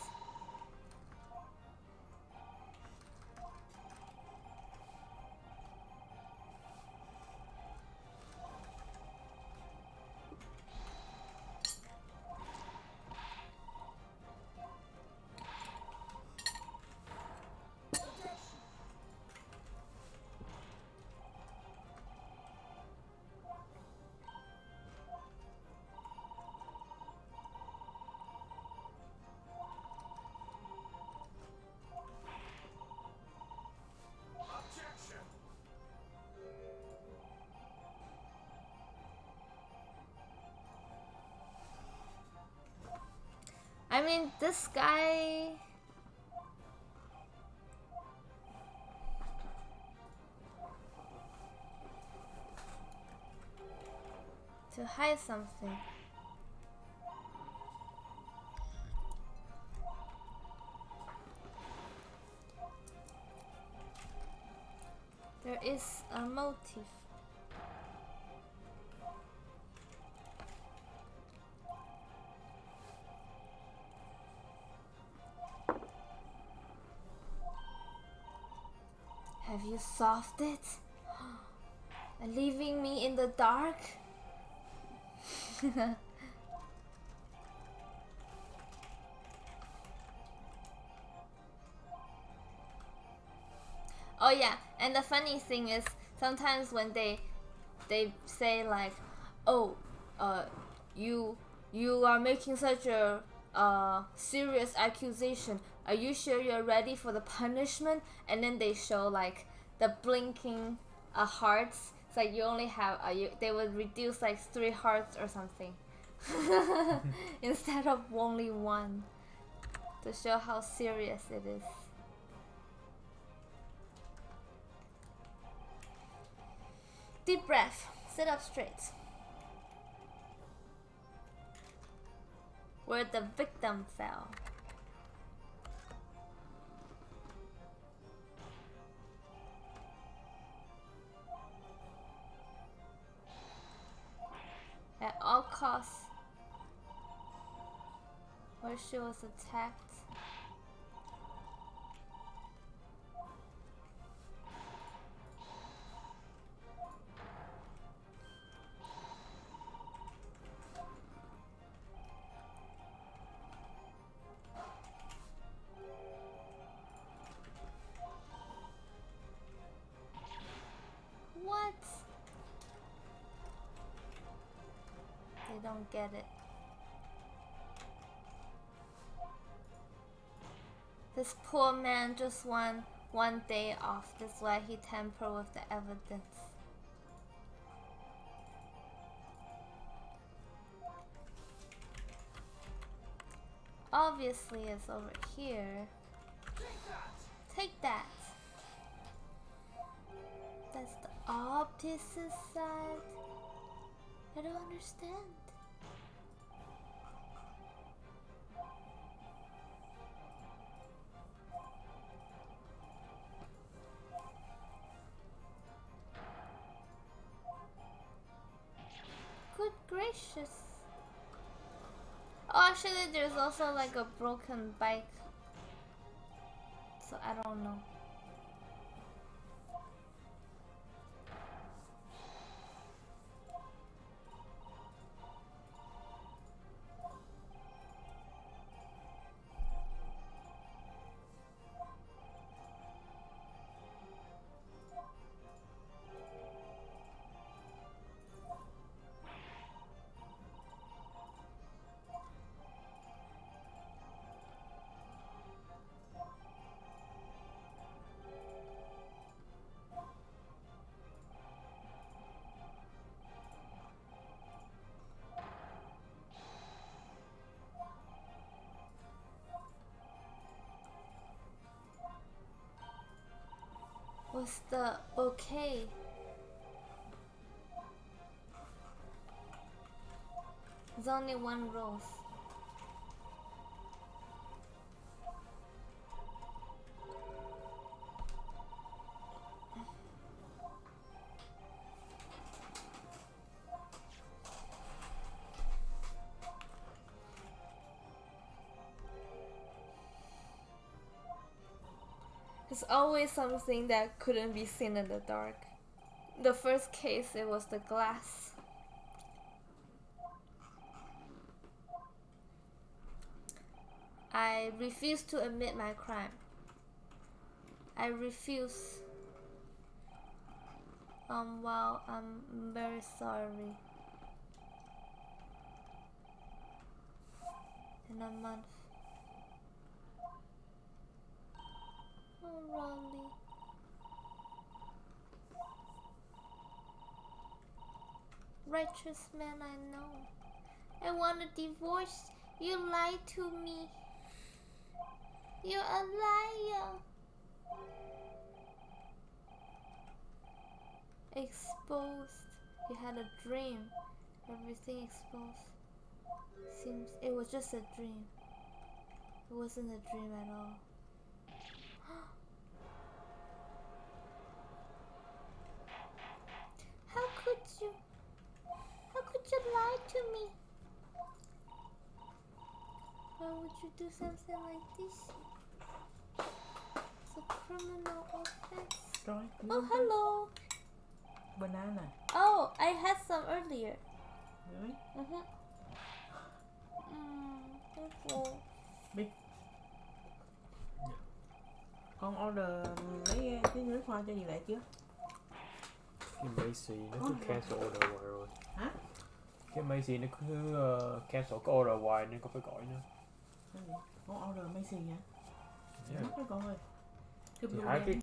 I mean, this guy... to hide something. There is a motive. Have you solved it? And leaving me in the dark? Oh yeah, and the funny thing is, sometimes when they say like, oh, you are making such a serious accusation. Are you sure you're ready for the punishment? And then they show like the blinking hearts. It's like you only have they would reduce like 3 hearts or something instead of only 1 to show how serious it is. Deep breath. Sit up straight. Where the victim fell. At all costs. Where she was attacked. What? They don't get it. This poor man just won 1 day off. That's why he tampered with the evidence. Obviously it's over here. Take that. That's the opposite side. I don't understand. Good gracious. Oh, actually, there's also like a broken bike. So I don't know. What's the bouquet? There's only one rose. There's always something that couldn't be seen in the dark. The first case, it was the glass. I refuse to admit my crime. I refuse. Well, I'm very sorry. In a month. Oh, Roly. Righteous man, I know. I want a divorce. You lied to me. You're a liar. Exposed. You had a dream. Everything exposed. Seems it was just a dream. It wasn't a dream at all. How could you? How could you lie to me? Why would you do something like this? It's a criminal offense. Rồi. Oh, hello. Banana. Oh, I had some earlier. Really? Thank you. Big. Con order mấy cái nước hoa cho gì lại chưa? Cái Macy nó cứ cancel order hoài rồi. Hả? Cái Macy nó cứ cancel cái order hoài nên con phải gọi nữa. Con order Macy hả? Yeah. Mất đó con ơi. Thì hai cái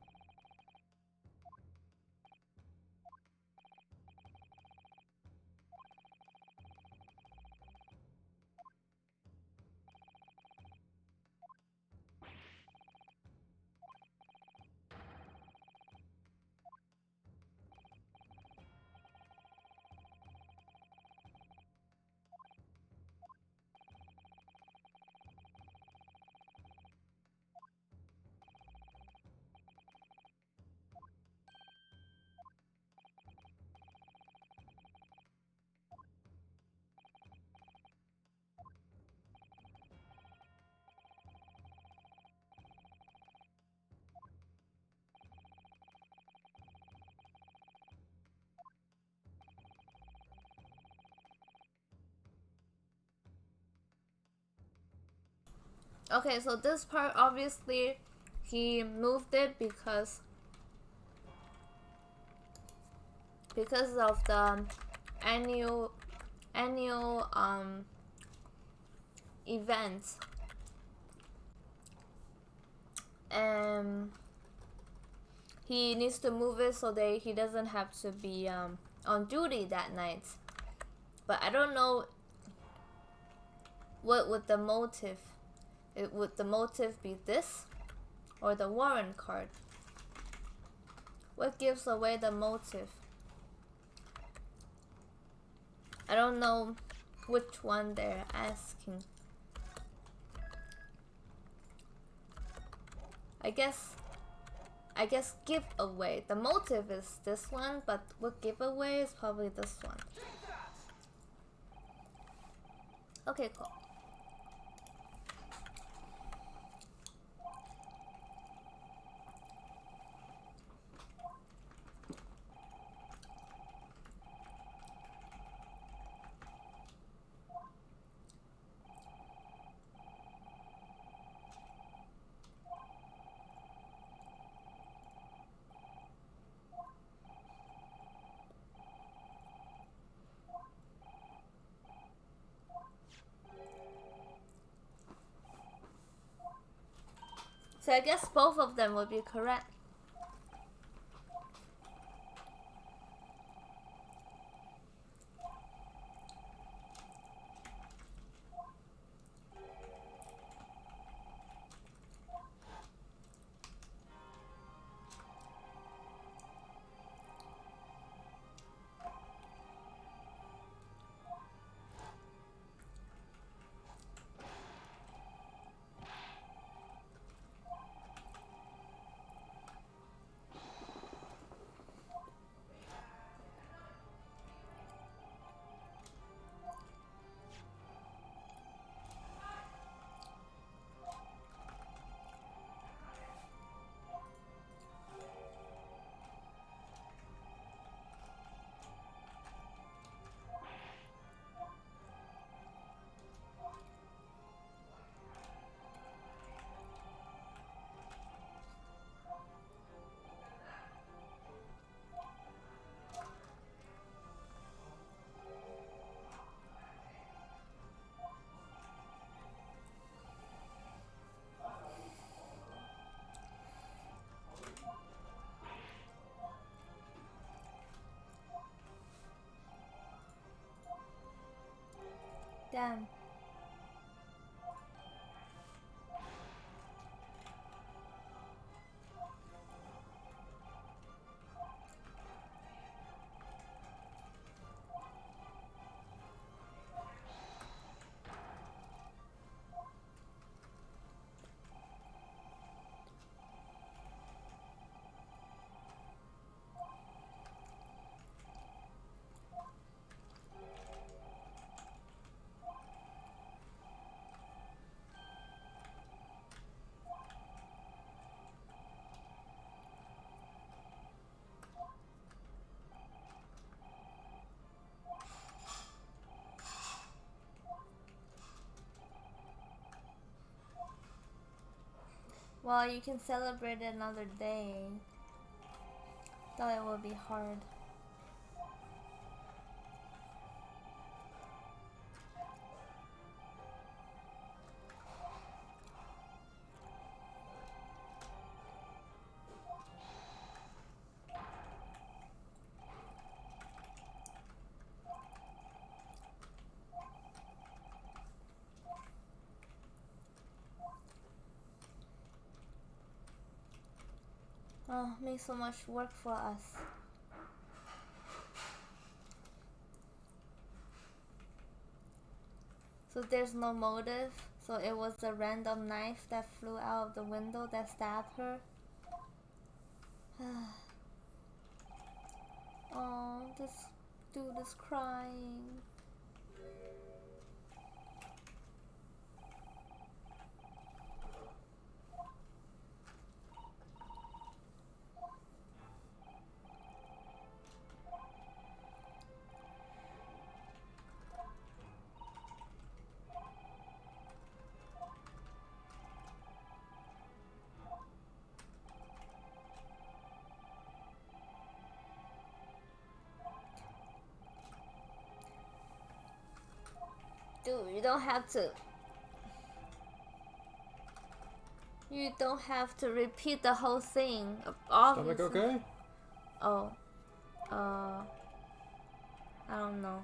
Okay, so this part, obviously he moved it because of the annual event, and he needs to move it so that he doesn't have to be on duty that night. But I don't know what would the motive. Would the motive be this or the warrant card? What gives away the motive? I don't know which one they're asking. I guess giveaway. The motive is this one, but what giveaway is probably this one. Okay, cool. So I guess both of them would be correct. Damn. Well, you can celebrate another day. Thought it would be hard. Oh, makes so much work for us. So there's no motive. So it was a random knife that flew out of the window that stabbed her. Oh, this dude is crying. Dude, you don't have to. You don't have to repeat the whole thing. Obviously. Stomach okay? Oh. I don't know.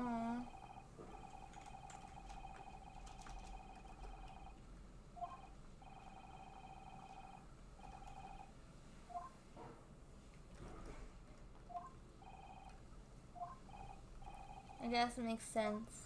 Aww. I guess it makes sense.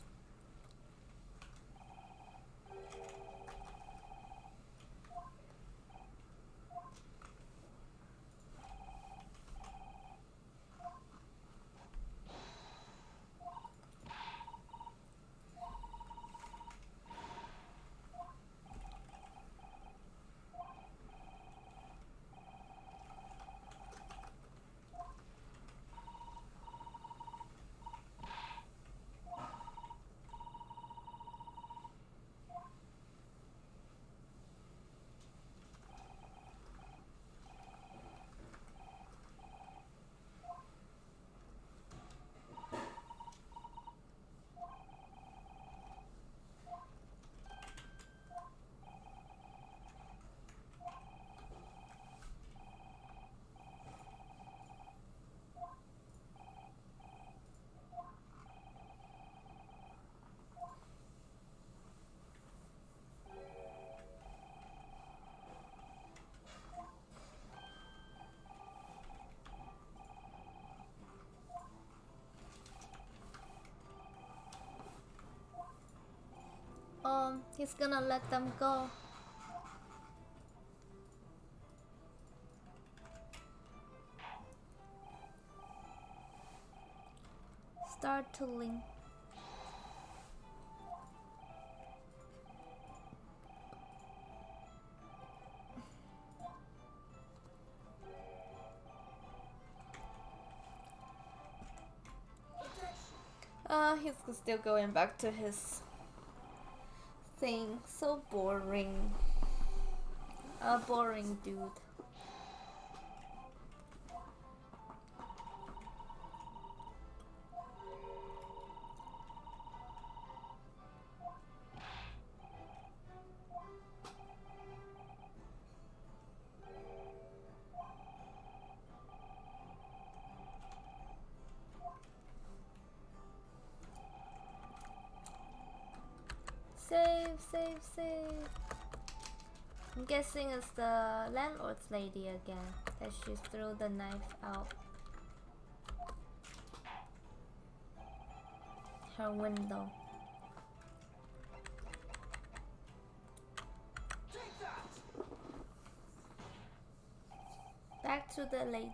He's gonna let them go. Startling. He's still going back to his thing. So boring. A boring dude. Save. I'm guessing it's the landlord's lady again, that she threw the knife out her window. Back to the lady.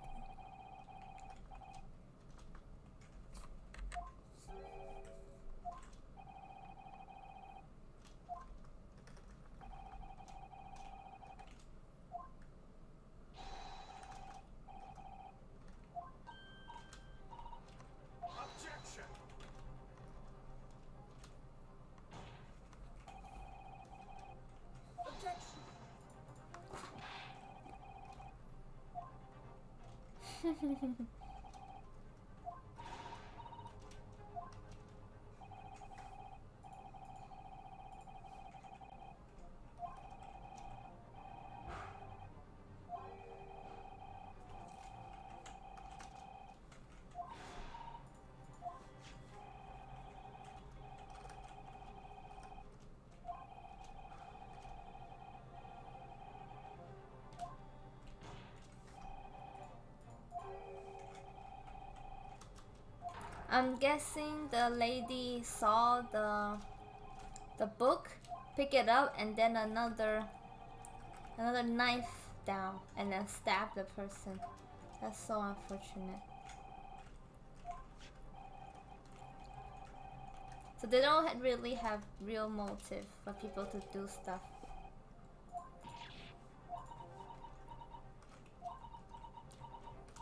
I'm guessing the lady saw the book, pick it up, and then another knife down, and then stab the person. That's so unfortunate. So they don't really have real motive for people to do stuff.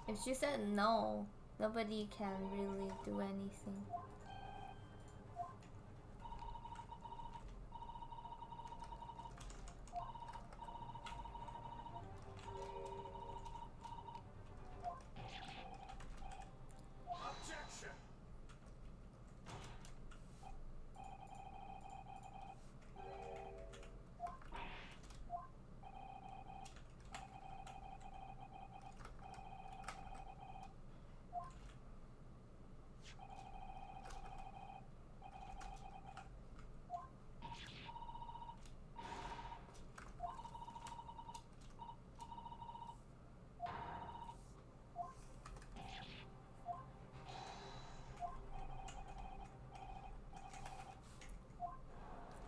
If she said no, nobody can really do anything.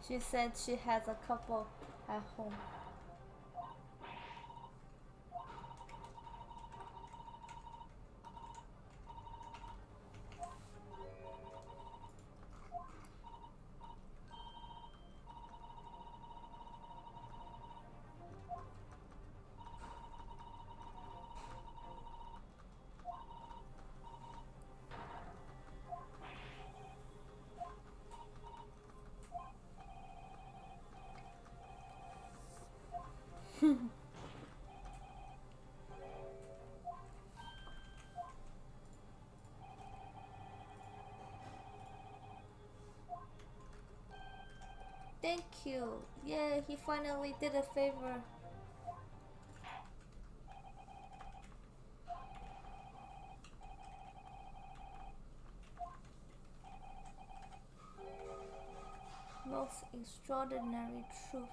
She said she has a couple at home. Thank you. Yeah, he finally did a favor. Most extraordinary truth.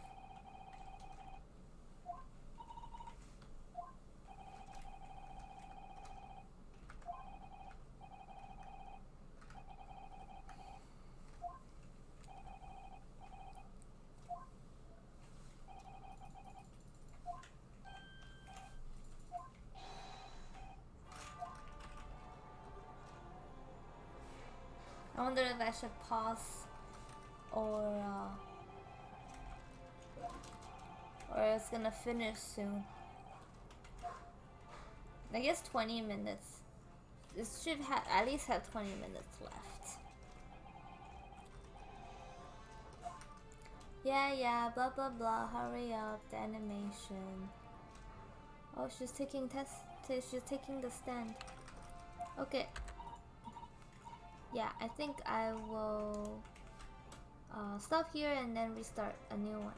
I wonder if I should pause or it's gonna finish soon. I guess 20 minutes. This should at least have 20 minutes left. Yeah, blah blah blah. Hurry up, the animation. Oh, she's taking she's taking the stand. Okay. Yeah, I think I will stop here and then restart a new one.